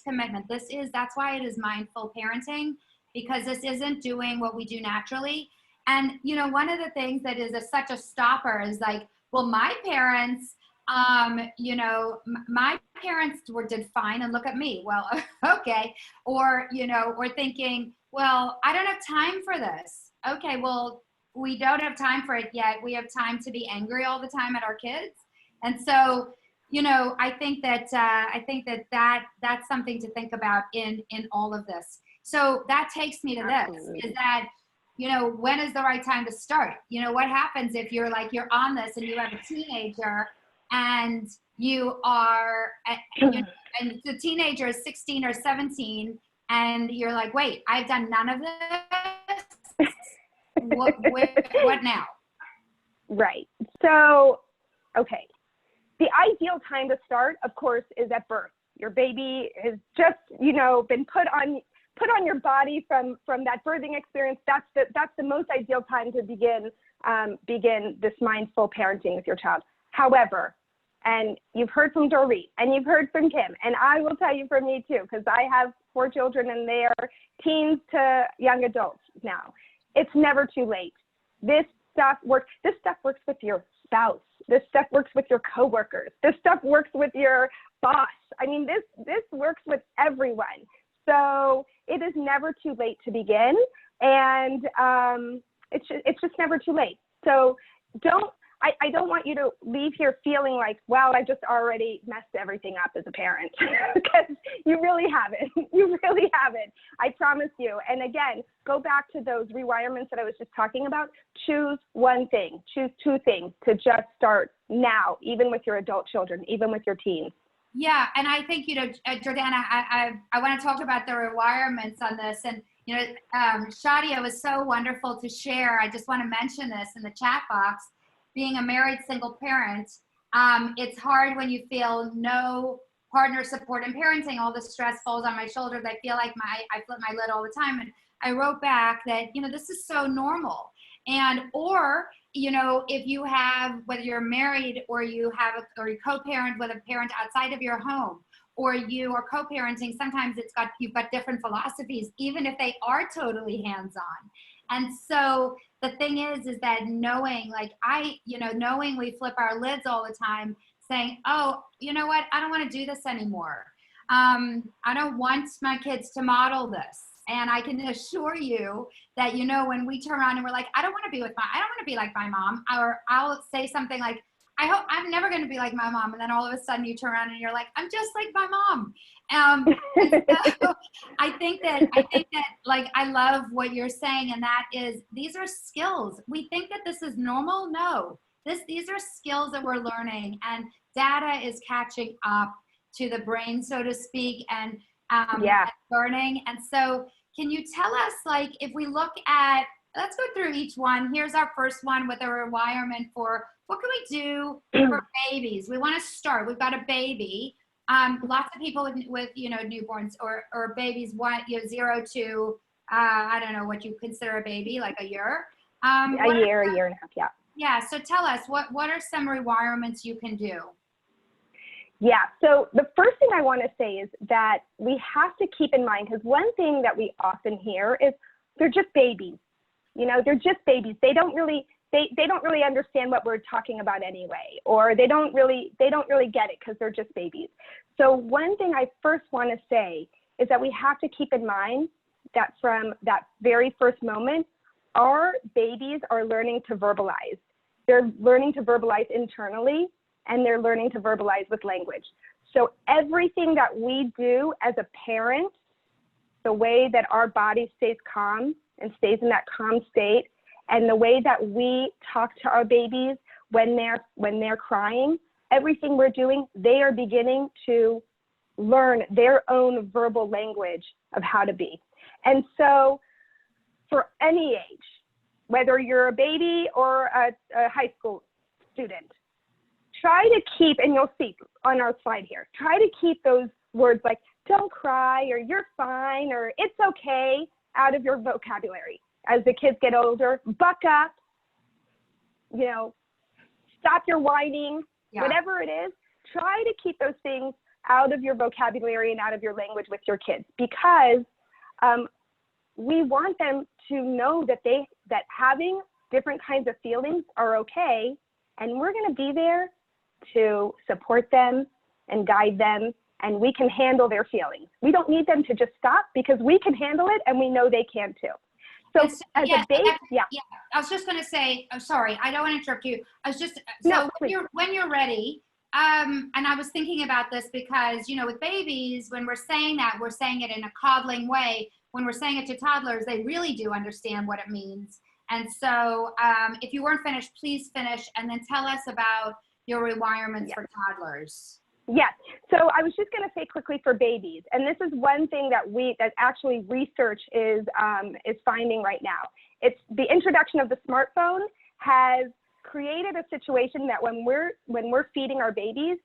commitment. That's why it is mindful parenting, because this isn't doing what we do naturally. And one of the things that is such a stopper is like, well, my parents, my parents did fine, and look at me. Well, okay. Or or thinking, well, I don't have time for this. Okay, well, we don't have time for it yet. We have time to be angry all the time at our kids. And so, I think that that's something to think about in all of this. So that takes me to this, is that, when is the right time to start? What happens if you're on this and you have a teenager and you are, and the teenager is 16 or 17, and you're like, wait, I've done none of this. What now? Right. So, okay. The ideal time to start, of course, is at birth. Your baby has just, been put on your body from that birthing experience. That's the most ideal time to begin this mindful parenting with your child. However, and you've heard from Dorit, and you've heard from Kim, and I will tell you from me too, because I have 4 children and they are teens to young adults now. It's never too late. This stuff works with your spouse. This stuff works with your coworkers. This stuff works with your boss. This works with everyone. So it is never too late to begin, and it's just never too late. So I don't want you to leave here feeling like, wow, I just already messed everything up as a parent, because you really haven't. You really haven't. I promise you. And again, go back to those rewirements that I was just talking about. Choose one thing. Choose 2 things to just start now, even with your adult children, even with your teens. Yeah, and I think, Jordana, I want to talk about the rewirements on this. And, Shadia was so wonderful to share. I just want to mention this in the chat box. Being a married single parent, it's hard when you feel no partner support in parenting. All the stress falls on my shoulders. I feel like I flip my lid all the time. And I wrote back that, this is so normal. Or if you have, whether you're married or you co-parent with a parent outside of your home, or you are co-parenting, sometimes you've got different philosophies, even if they are totally hands-on. And so the thing is that knowing we flip our lids all the time, saying, oh, you know what? I don't want to do this anymore. I don't want my kids to model this. And I can assure you that, you know, when we turn around and we're like, I don't want to be like my mom, or I'll say something like, I'm never going to be like my mom. And then all of a sudden you turn around and you're like, I'm just like my mom. So I think that like, I love what you're saying. And that is, these are skills. We think that this is normal. No, these are skills that we're learning, and data is catching up to the brain, so to speak, and learning. And so can you tell us, like, if we look at, let's go through each one. Here's our first one with a rewirement for what can we do for babies? We want to start. We've got a baby. Lots of people with you know, newborns or babies, 0 to I don't know what you consider a baby, like a year. A year and a half, yeah. Yeah. So tell us, what are some rewirements you can do? Yeah, so the first thing I want to say is that we have to keep in mind, because one thing that we often hear is they're just babies. You know, they're just babies. They don't really understand what we're talking about anyway, or they don't really get it because they're just babies. So one thing I first want to say is that we have to keep in mind that from that very first moment, our babies are learning to verbalize. They're learning to verbalize internally, and they're learning to verbalize with language. So everything that we do as a parent, the way that our body stays calm and stays in that calm state, and the way that we talk to our babies when they're crying, everything we're doing, they are beginning to learn their own verbal language of how to be. And so for any age, whether you're a baby or a high school student, try to keep, and you'll see on our slide here, try to keep those words like don't cry or you're fine or it's okay out of your vocabulary. As the kids get older, buck up, you know, stop your whining, whatever it is, try to keep those things out of your vocabulary and out of your language with your kids, because we want them to know that that having different kinds of feelings are okay, and we're going to be there to support them and guide them, and we can handle their feelings. We don't need them to just stop, because we can handle it and we know they can too. So as a baby, I was just going to say, I'm sorry, I don't want to interrupt you. I was just, when you're ready, and I was thinking about this because, you know, with babies, when we're saying that, we're saying it in a coddling way. When we're saying it to toddlers, they really do understand what it means. And so if you weren't finished, please finish, and then tell us about your rewirements for toddlers. Yes. So I was just going to say quickly for babies, and this is one thing that actually research is finding right now. It's the introduction of the smartphone has created a situation that when we're feeding our babies,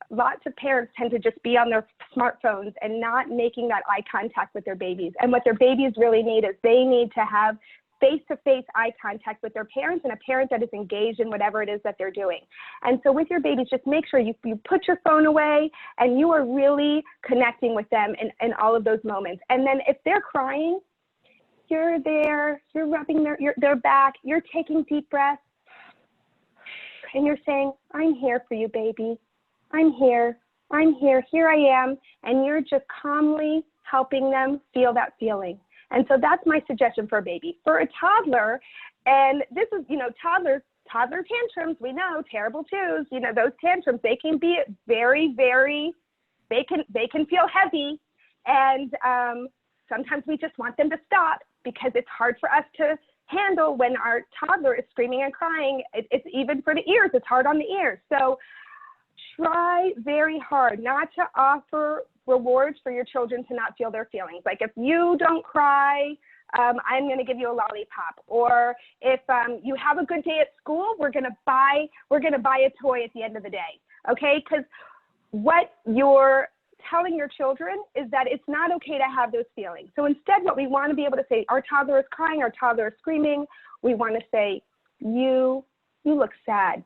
lots of parents tend to just be on their smartphones and not making that eye contact with their babies. And what their babies really need is they need to have face-to-face eye contact with their parents, and a parent that is engaged in whatever it is that they're doing. And so with your babies, just make sure you put your phone away and you are really connecting with them in all of those moments. And then if they're crying, you're there, you're rubbing their back, you're taking deep breaths, and you're saying, I'm here for you, baby. I'm here, here I am. And you're just calmly helping them feel that feeling. And so that's my suggestion for a baby. For a toddler, and this is, you know, toddler tantrums, we know, terrible twos, you know, those tantrums, they can be very, very, they can feel heavy. And sometimes we just want them to stop, because it's hard for us to handle when our toddler is screaming and crying. It's even for the ears, it's hard on the ears. So try very hard not to offer rewards for your children to not feel their feelings. Like if you don't cry, I'm going to give you a lollipop. Or if you have a good day at school, we're going to buy a toy at the end of the day. Okay? Because what you're telling your children is that it's not okay to have those feelings. So instead, what we want to be able to say, our toddler is crying, our toddler is screaming, we want to say, you look sad.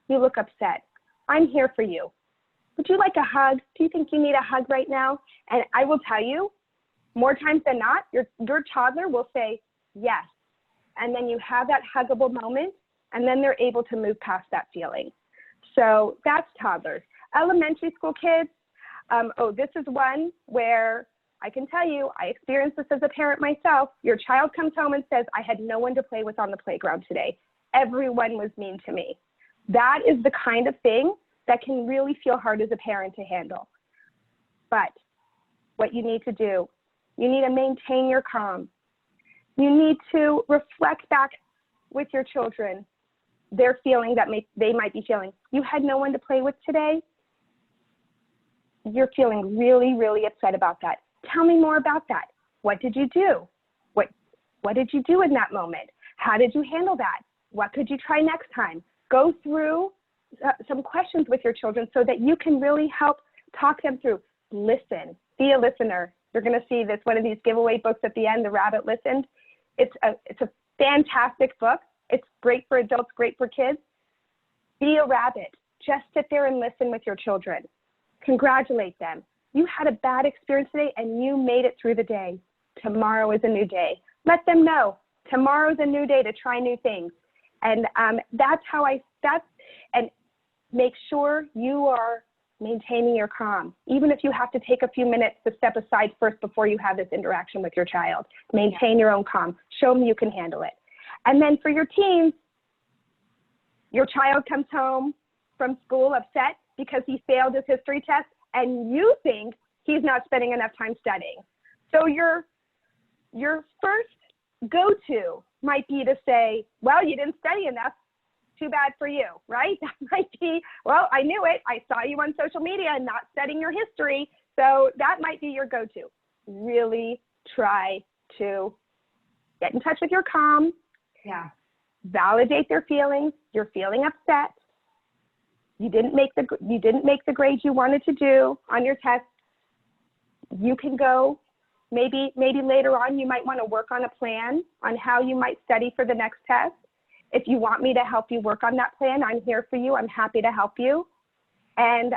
You look upset. I'm here for you. Would you like a hug? Do you think you need a hug right now? And I will tell you, more times than not, your toddler will say yes. And then you have that huggable moment, and then they're able to move past that feeling. So that's toddlers. Elementary school kids, this is one where I can tell you, I experienced this as a parent myself. Your child comes home and says, I had no one to play with on the playground today. Everyone was mean to me. That is the kind of thing that can really feel hard as a parent to handle. But what you need to do, you need to maintain your calm. You need to reflect back with your children their feeling that they might be feeling. You had no one to play with today. You're feeling really, really upset about that. Tell me more about that. What did you do? What did you do in that moment? How did you handle that? What could you try next time? Go through some questions with your children so that you can really help talk them through. Listen, be a listener. You're going to see this, one of these giveaway books at the end, The Rabbit Listened. It's a fantastic book. It's great for adults, great for kids. Be a rabbit. Just sit there and listen with your children. Congratulate them. You had a bad experience today and you made it through the day. Tomorrow is a new day. Let them know tomorrow's a new day to try new things. And and make sure you are maintaining your calm. Even if you have to take a few minutes to step aside first before you have this interaction with your child, maintain your own calm. Show them you can handle it. And then for your teens, your child comes home from school upset because he failed his history test and you think he's not spending enough time studying. So your first go-to might be to say, well, you didn't study enough. Too bad for you, right? That might be, well, I knew it. I saw you on social media and not studying your history. So that might be your go-to. Really try to get in touch with your calm. Yeah. Validate their feelings. You're feeling upset. You didn't make the grade you wanted to do on your test. You can go, maybe later on you might want to work on a plan on how you might study for the next test. If you want me to help you work on that plan, I'm here for you. I'm happy to help you. And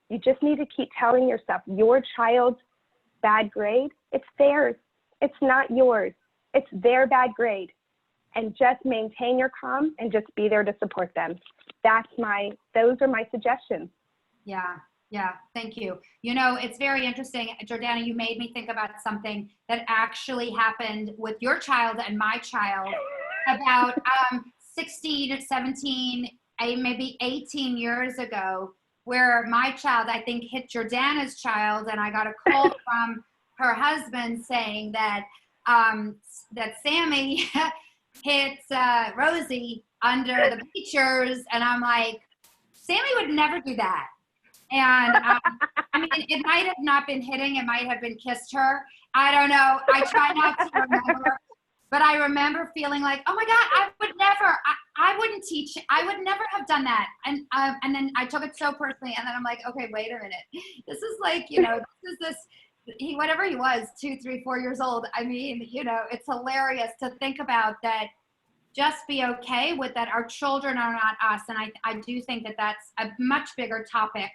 you just need to keep telling yourself, your child's bad grade, it's theirs. It's not yours. It's their bad grade. And just maintain your calm and just be there to support them. Those are my suggestions. Yeah, thank you. You know, it's very interesting. Jordana, you made me think about something that actually happened with your child and my child about 16 or 17, maybe 18 years ago, where my child, I think, hit Jordana's child, and I got a call from her husband saying that that Sammy hit Rosie under the bleachers, and I'm like, Sammy would never do that. And I mean, it might have not been hitting, it might have been kissed her. I don't know. I try not to remember. But I remember feeling like, oh my God, I wouldn't teach. I would never have done that. And then I took it so personally. And then I'm like, okay, wait a minute. This is like, whatever he was, 2, 3, 4 years old. I mean, it's hilarious to think about that. Just be okay with that. Our children are not us. And I do think that that's a much bigger topic,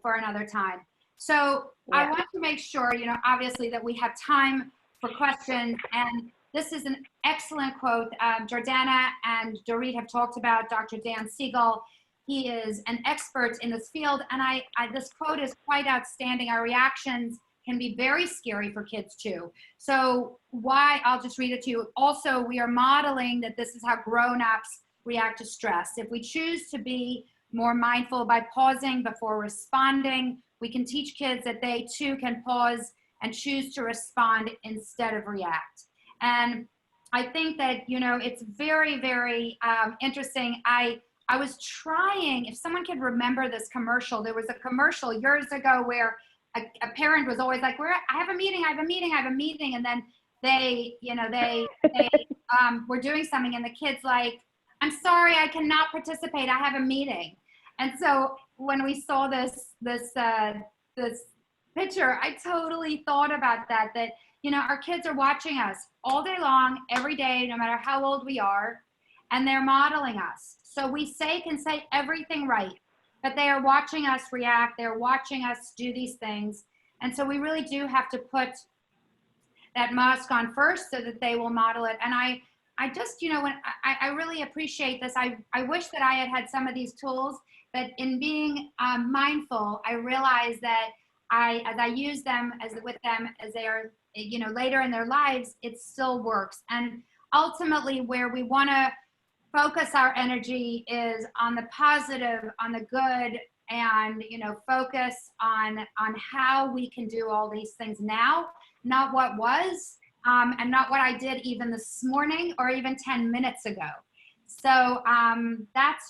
for another time. So yeah. I want to make sure, obviously that we have time for questions. And this is an excellent quote. Jordana and Dorit have talked about Dr. Dan Siegel. He is an expert in this field. And this quote is quite outstanding. Our reactions can be very scary for kids too. So I'll just read it to you. Also, we are modeling that this is how grown-ups react to stress. If we choose to be more mindful by pausing before responding, we can teach kids that they too can pause and choose to respond instead of react. And I think that, it's very, very interesting. I was trying, if someone could remember this commercial, there was a commercial years ago where a parent was always like, I have a meeting. And then they were doing something and the kid's like, I'm sorry, I cannot participate. I have a meeting. And so when we saw this picture, I totally thought about that, our kids are watching us all day long, every day, no matter how old we are, and they're modeling us. So we can say everything right, but they are watching us react. They're watching us do these things. And so we really do have to put that mask on first so that they will model it. And I I just, when I really appreciate this. I wish that I had had some of these tools, but in being mindful, I realized that as I use them with them as they are, later in their lives, it still works. And ultimately where we want to focus our energy is on the positive, on the good, and, focus on how we can do all these things now, not what was. And not what I did even this morning or even 10 minutes ago. So that's,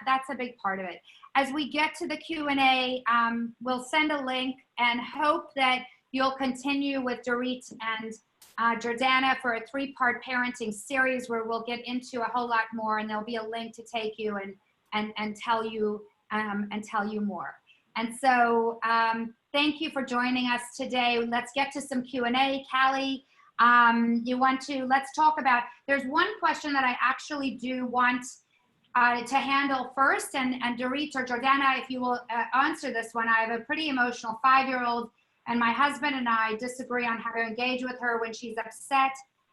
that's a big part of it. As we get to the Q&A, we'll send a link and hope that you'll continue with Dorit and Jordana for a 3-part parenting series where we'll get into a whole lot more, and there'll be a link to take you and tell you more. And so thank you for joining us today. Let's get to some Q&A. Callie, let's talk about, there's one question that I actually do want to handle first, and Dorit or Jordana, if you will answer this one. I have a pretty emotional 5-year-old, and my husband and I disagree on how to engage with her when she's upset.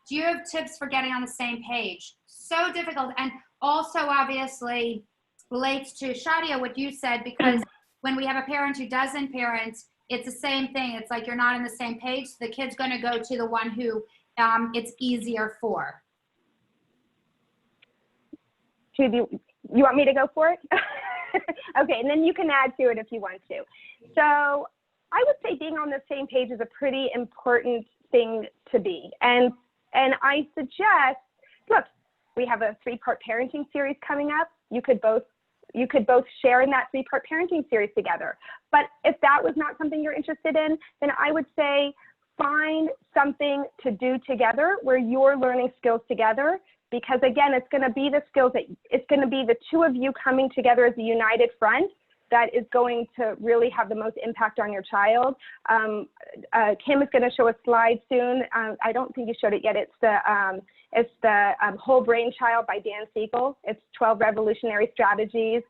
Do you have tips for getting on the same page? So difficult, and also obviously relates to Shadia, what you said, because when we have a parent who doesn't parent, it's the same thing. It's like you're not on the same page. So the kid's going to go to the one who it's easier for. You want me to go for it? Okay, and then you can add to it if you want to. So I would say being on the same page is a pretty important thing to be. And I suggest, look, we have a 3-part parenting series coming up. You could both share in that 3-part parenting series together. But if that was not something you're interested in, then I would say find something to do together where you're learning skills together, because again, it's going to be the skills that it's going to be the 2 of you coming together as a united front that is going to really have the most impact on your child. Kim is going to show a slide soon. I don't think you showed it yet. It's the Whole Brain Child by Dan Siegel. It's 12 revolutionary strategies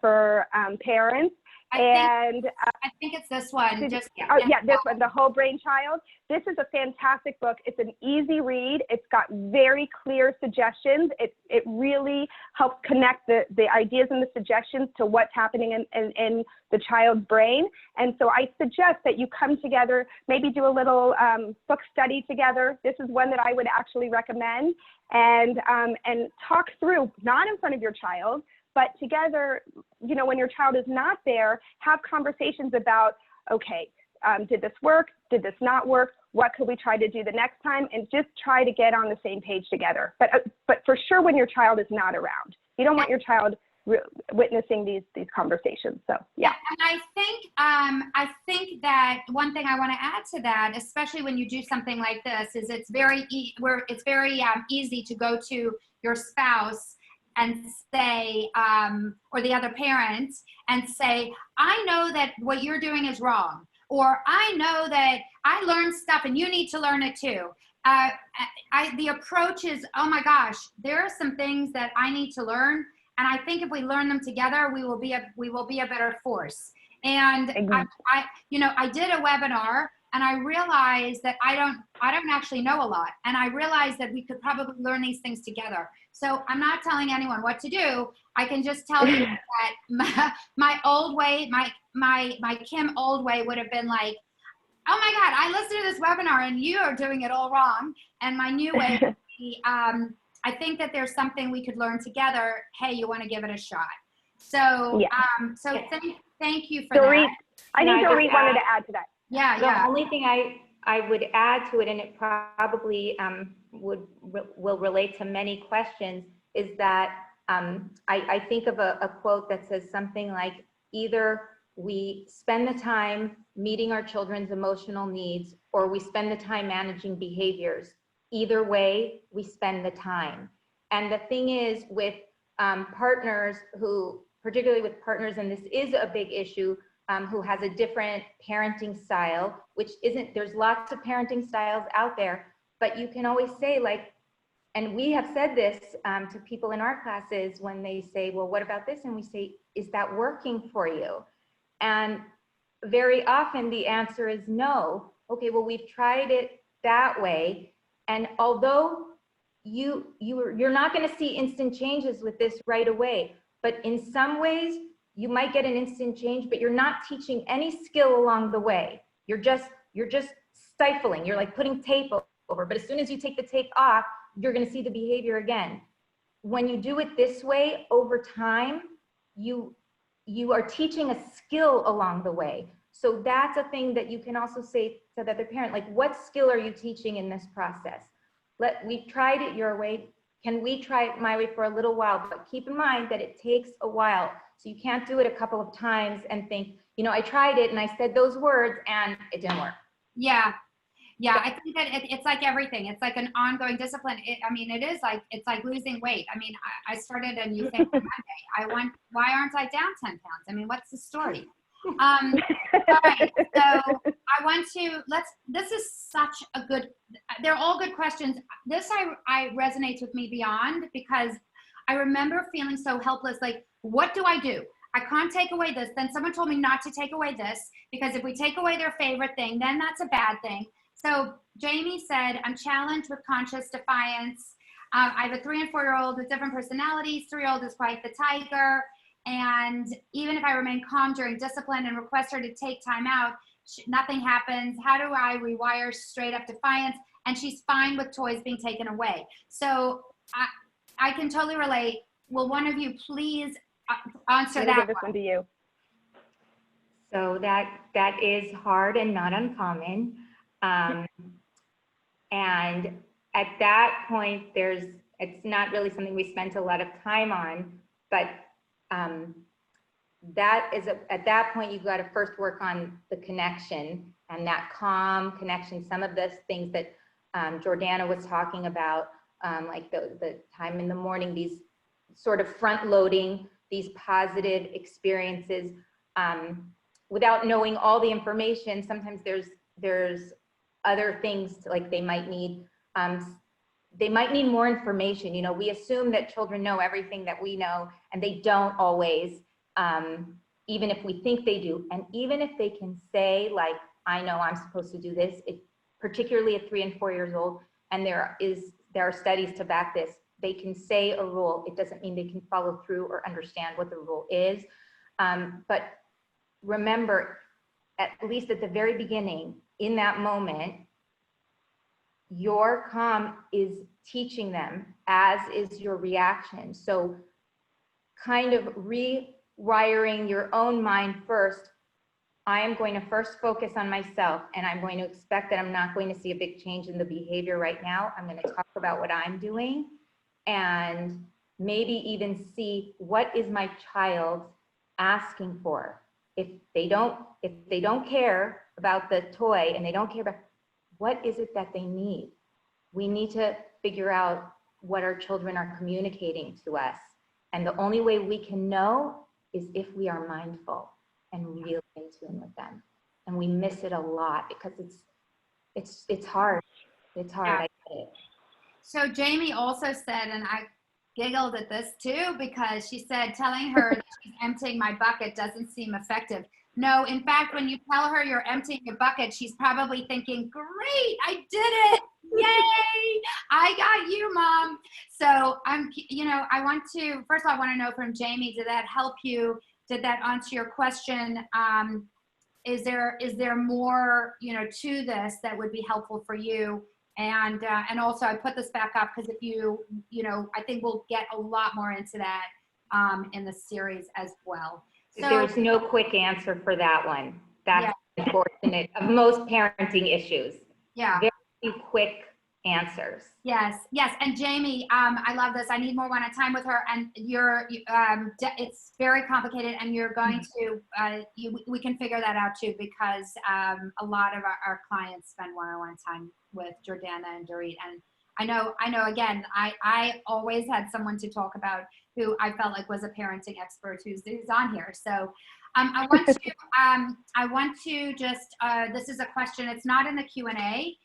for parents. I think it's this one. This one, The Whole Brain Child. This is a fantastic book. It's an easy read. It's got very clear suggestions. It really helps connect the ideas and the suggestions to what's happening in the child's brain. And so I suggest that you come together, maybe do a little book study together. This is one that I would actually recommend, and talk through, not in front of your child, but together, when your child is not there, have conversations about, okay, did this work? Did this not work? What could we try to do the next time? And just try to get on the same page together. But for sure, when your child is not around, you don't want your child witnessing these conversations. So yeah. And I think that one thing I want to add to that, especially when you do something like this, is it's very easy to go to your spouse and say, or the other parent, and say, I know that what you're doing is wrong, or I know that I learned stuff and you need to learn it too. The approach is, oh my gosh, there are some things that I need to learn, and I think if we learn them together, we will be a better force. And I did a webinar, and I realized that I don't actually know a lot, and I realized that we could probably learn these things together. So I'm not telling anyone what to do. I can just tell you that my old way, my Kim old way would have been like, oh my God, I listened to this webinar and you are doing it all wrong. And my new way would be, I think that there's something we could learn together. Hey, you want to give it a shot? So, thank you for Dorit, that. I think Dorit wanted to add to that. The only thing I would add to it, and it probably will relate to many questions, is that I think of a quote that says something like, either we spend the time meeting our children's emotional needs, or we spend the time managing behaviors. Either way, we spend the time. And the thing is, with partners who, particularly with partners, and this is a big issue, who has a different parenting style, which isn't, there's lots of parenting styles out there, but you can always say, like, and we have said this to people in our classes when they say, well, what about this? And we say, is that working for you? And very often the answer is no. Okay, well, we've tried it that way. And although you're not going to see instant changes with this right away, but in some ways you might get an instant change, but you're not teaching any skill along the way. You're just stifling. You're like putting tape over, but as soon as you take the tape off, you're going to see the behavior again. When you do it this way over time, you are teaching a skill along the way. So that's a thing that you can also say to the other parent, like, what skill are you teaching in this process? We've tried it your way. Can we try it my way for a little while? But keep in mind that it takes a while. So you can't do it a couple of times and think, you know, I tried it and I said those words and it didn't work. Yeah. Yeah, I think that it's like everything. It's like an ongoing discipline. It's like losing weight. I mean, I started and you think Monday, why aren't I down 10 pounds? I mean, what's the story? All right, so this is such a good, they're all good questions. This I resonates with me beyond, because I remember feeling so helpless. Like, what do I do? I can't take away this. Then someone told me not to take away this, because if we take away their favorite thing, then that's a bad thing. So Jamie said, I'm challenged with conscious defiance. I have a 3 and 4-year-old with different personalities. 3-year-old is quite the tiger. And even if I remain calm during discipline and request her to take time out, nothing happens. How do I rewire straight up defiance? And she's fine with toys being taken away. So I can totally relate. Will one of you please answer that? Give this one to you. So that is hard and not uncommon. And at that point, it's not really something we spent a lot of time on, but at that point, you've got to first work on the connection and that calm connection. Some of those things that Jordana was talking about, like the time in the morning, these sort of front loading, these positive experiences, without knowing all the information. Sometimes there's other things, like they might need more information. You know, we assume that children know everything that we know, and they don't always, even if we think they do. And even if they can say, like, I know I'm supposed to do this, particularly at 3 and 4 years old, and there are studies to back this, they can say a rule. It doesn't mean they can follow through or understand what the rule is. But remember, at least at the very beginning, in that moment, your calm is teaching them, as is your reaction. So kind of rewiring your own mind first. I am going to first focus on myself, and I'm going to expect that I'm not going to see a big change in the behavior right now. I'm going to talk about what I'm doing, and maybe even see what is my child asking for. If they don't care about the toy, and they don't care about, what is it that they need? We need to figure out what our children are communicating to us. And the only way we can know is if we are mindful and really in tune with them. And we miss it a lot because it's hard. It's hard. Yeah. I get it. So Jamie also said, and I giggled at this too, because she said, telling her that she's emptying my bucket doesn't seem effective. No, in fact, when you tell her you're emptying your bucket, she's probably thinking, great, I did it. Yay, I got you, Mom. So I want to, first of all, I want to know from Jamie, did that help you? Did that answer your question? Is there more, to this that would be helpful for you? And also I put this back up because if I think we'll get a lot more into that in the series as well. So there's no quick answer for that one. That's unfortunate of most parenting issues. Yeah. Very few quick answers. Yes. And Jamie, I love this. I need more one-on-one time with her, and it's very complicated, and you're going to, we can figure that out too, because a lot of our clients spend one-on-one time with Jordana and Dorit. And I know, again, I always had someone to talk about who I felt like was a parenting expert who's on here. So I want to just, this is a question, it's not in the Q&A.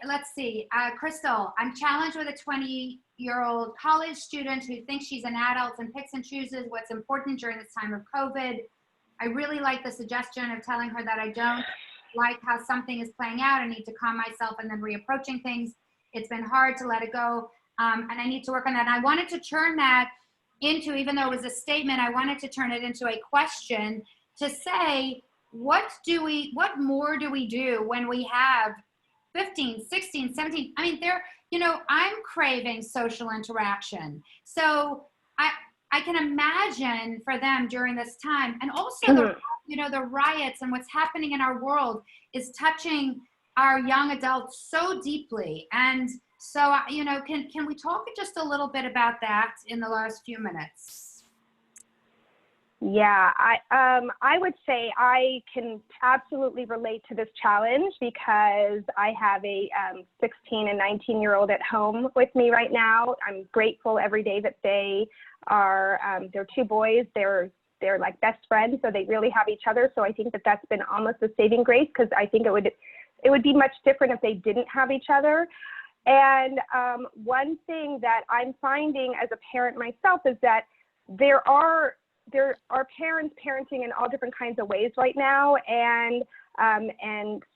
Let's see, Crystal, I'm challenged with a 20-year-old college student who thinks she's an adult and picks and chooses what's important during this time of COVID. I really like the suggestion of telling her that I don't like how something is playing out. I need to calm myself and then reapproaching things. It's been hard to let it go. And I need to work on that. And I wanted to turn that into, even though it was a statement, I wanted to turn it into a question to say, what more do we do when we have 15, 16, 17? I mean, I'm craving social interaction. So I can imagine for them during this time, and also the riots and what's happening in our world is touching our young adults so deeply. And so, can we talk just a little bit about that in the last few minutes? Yeah, I would say I can absolutely relate to this challenge because I have a 16 and 19-year-old at home with me right now. I'm grateful every day that they are, they're two boys. They're like best friends, so they really have each other. So I think that that's been almost a saving grace, because I think it would be much different if they didn't have each other. And one thing that I'm finding as a parent myself is that there are parents parenting in all different kinds of ways right now, and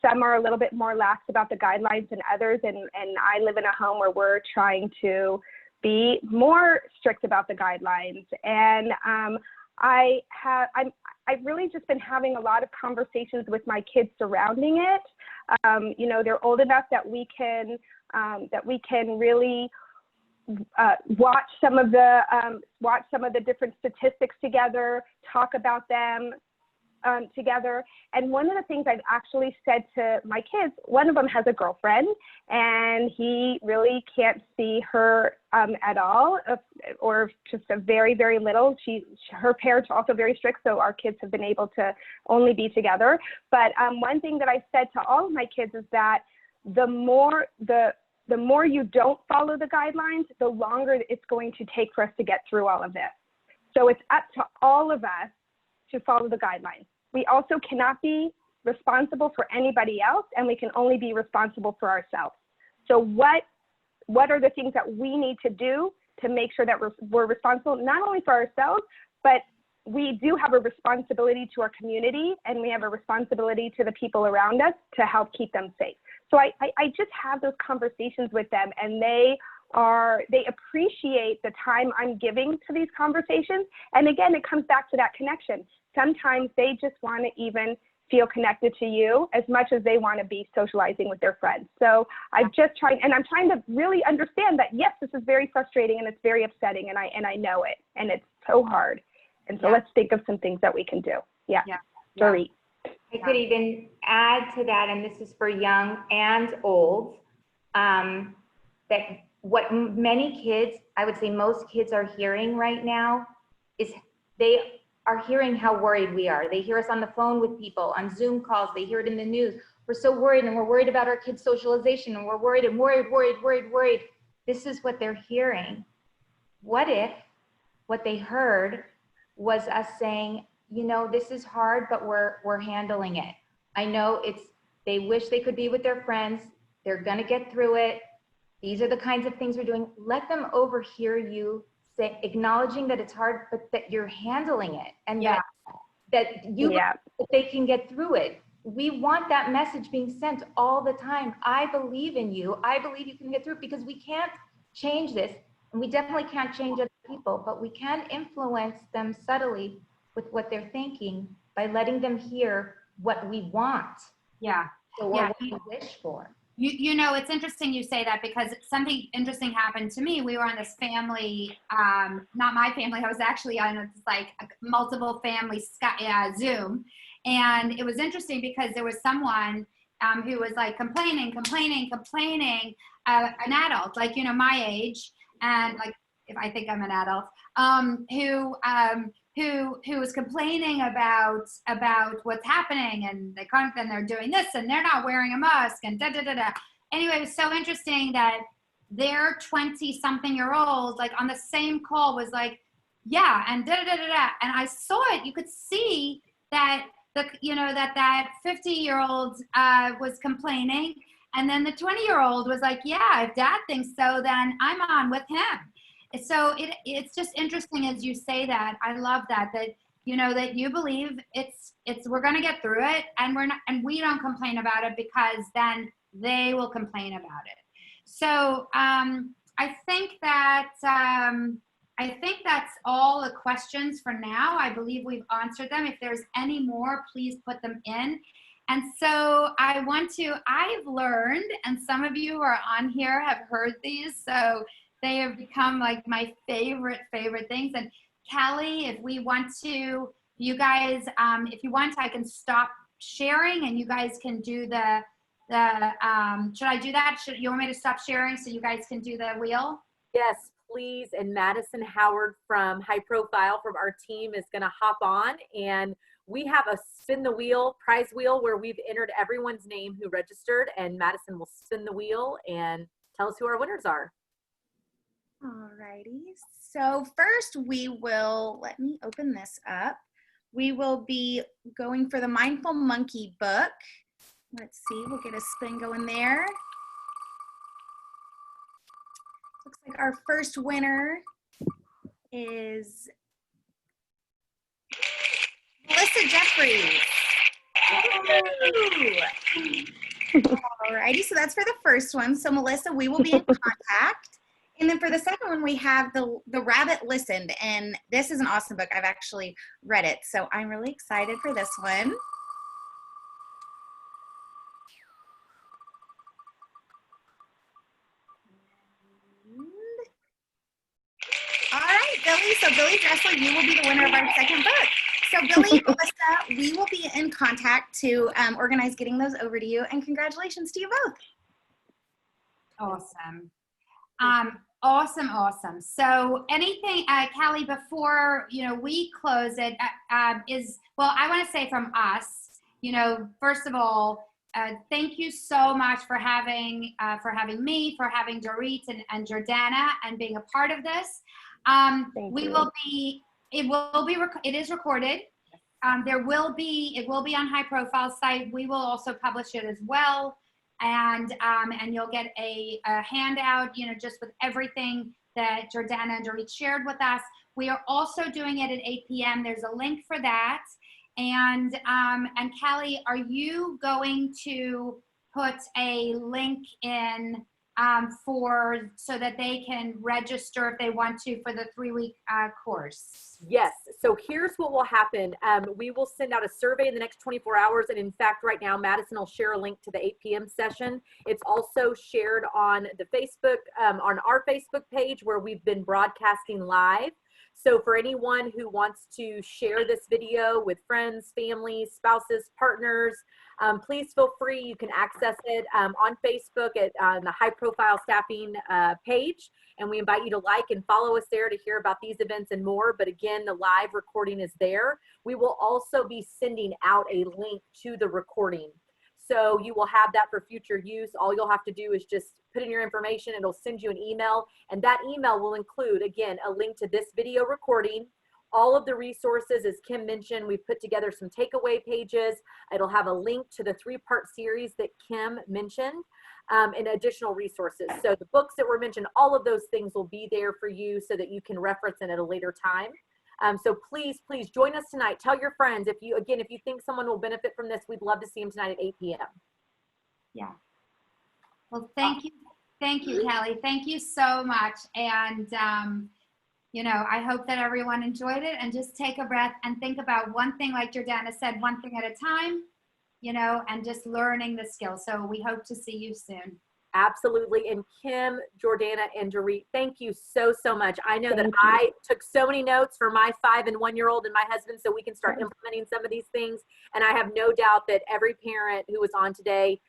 some are a little bit more lax about the guidelines than others. And I live in a home where we're trying to be more strict about the guidelines. And I've really just been having a lot of conversations with my kids surrounding it. They're old enough that we can really watch some of the different statistics together, talk about them together. And one of the things I've actually said to my kids, one of them has a girlfriend, and he really can't see her at all, or just a very, very little. Her parents are also very strict, so our kids have been able to only be together. But one thing that I said to all of my kids is that the more you don't follow the guidelines, the longer it's going to take for us to get through all of this. So it's up to all of us to follow the guidelines. We also cannot be responsible for anybody else, and we can only be responsible for ourselves. So what are the things that we need to do to make sure that we're responsible, not only for ourselves, but we do have a responsibility to our community, and we have a responsibility to the people around us to help keep them safe. So I just have those conversations with them, and they appreciate the time I'm giving to these conversations. And again, it comes back to that connection. Sometimes they just want to even feel connected to you as much as they want to be socializing with their friends. So I'm trying to really understand that, yes, this is very frustrating and it's very upsetting, and I know it, and it's so hard. And so let's think of some things that we can do. Yeah. Dorit. I could even add to that, and this is for young and old, that what many kids, I would say most kids are hearing right now is they are hearing how worried we are. They hear us on the phone with people, on Zoom calls, they hear it in the news. We're so worried, and we're worried about our kids' socialization, and we're worried and worried. This is what they're hearing. What if what they heard was us saying, this is hard, but we're handling it. I know they wish they could be with their friends. They're gonna get through it. These are the kinds of things we're doing. let them overhear you say, acknowledging that it's hard, but that you're handling it, and that they can get through it. We want that message being sent all the time. I believe in you. I believe you can get through it, because we can't change this, and we definitely can't change other people, but we can influence them subtly with what they're thinking by letting them hear what we want. Yeah. So what we wish for. It's interesting you say that, because something interesting happened to me. We were on this family, not my family, I was actually on a multiple family Zoom. And it was interesting because there was someone who was complaining, an adult, my age, and if I think I'm an adult, who was complaining about what's happening, and they're doing this, and they're not wearing a mask, and da da da da. Anyway, it was so interesting that their 20-something-year-old, on the same call, was and da da da da da. And I saw it. You could see that that 50-year-old was complaining, and then the 20-year-old was if Dad thinks so, then I'm on with him. So it's just interesting as you say that. I love that you believe we're going to get through it, and we don't complain about it, because then they will complain about it. So I think that's all the questions for now. I believe we've answered them. If there's any more, please put them in. And so I've learned, and some of you who are on here have heard these, so they have become like my favorite things. And Callie, if we want to, you guys, if you want, I can stop sharing and you guys can do should I do that? You want me to stop sharing so you guys can do the wheel? Yes, please. And Madison Howard from High Profile from our team is going to hop on, and we have a spin the wheel prize wheel where we've entered everyone's name who registered, and Madison will spin the wheel and tell us who our winners are. Alrighty, so first we will, let me open this up. We will be going for the Mindful Monkey book. Let's see, we'll get a spin going there. Looks like our first winner is Melissa Jeffries. Alrighty, so that's for the first one. So Melissa, we will be in contact. And then for the second one, we have the Rabbit Listened, and this is an awesome book. I've actually read it, so I'm really excited for this one. All right, Billy. So Billy Dressler, you will be the winner of our second book. So Billy and Melissa, we will be in contact to organize getting those over to you. And congratulations to you both. Awesome. Awesome. So anything, Callie, before, we close it, I want to say from us, first of all, thank you so much for having me, for having Dorit and Jordana and being a part of this. It is recorded. It will be on High Profile site. We will also publish it as well. And you'll get a handout, just with everything that Jordana and Dorit shared with us. We are also doing it at 8 p.m. There's a link for that. And Callie, are you going to put a link in so that they can register if they want to for the 3-week course? Yes. So here's what will happen. We will send out a survey in the next 24 hours. And in fact, right now, Madison will share a link to the 8 p.m. session. It's also shared on the Facebook, on our Facebook page where we've been broadcasting live. So for anyone who wants to share this video with friends, families, spouses, partners, please feel free. You can access it on Facebook at the High Profile Staffing page. And we invite you to like and follow us there to hear about these events and more. But again, the live recording is there. We will also be sending out a link to the recording. So you will have that for future use. All you'll have to do is just put in your information. It'll send you an email. And that email will include, again, a link to this video recording, all of the resources. As Kim mentioned, we've put together some takeaway pages. It'll have a link to the 3-part series that Kim mentioned, and additional resources. So the books that were mentioned, all of those things will be there for you so that you can reference it at a later time. So please join us tonight. Tell your friends. If you think someone will benefit from this, we'd love to see them tonight at 8 p.m. Yeah. Well, thank you, Callie. Thank you so much. And I hope that everyone enjoyed it. And just take a breath and think about one thing, like Jordana said, one thing at a time. And just learning the skill. So we hope to see you soon. Absolutely. And Kim, Jordana, and Dorit, thank you so much. I know that I took so many notes for my 5- and 1-year-old and my husband, so we can start implementing some of these things. And I have no doubt that every parent who was on today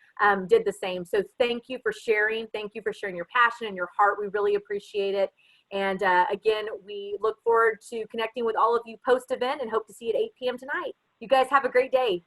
did the same. So thank you for sharing. Thank you for sharing your passion and your heart. We really appreciate it. And again, we look forward to connecting with all of you post-event and hope to see you at 8 p.m. tonight. You guys have a great day.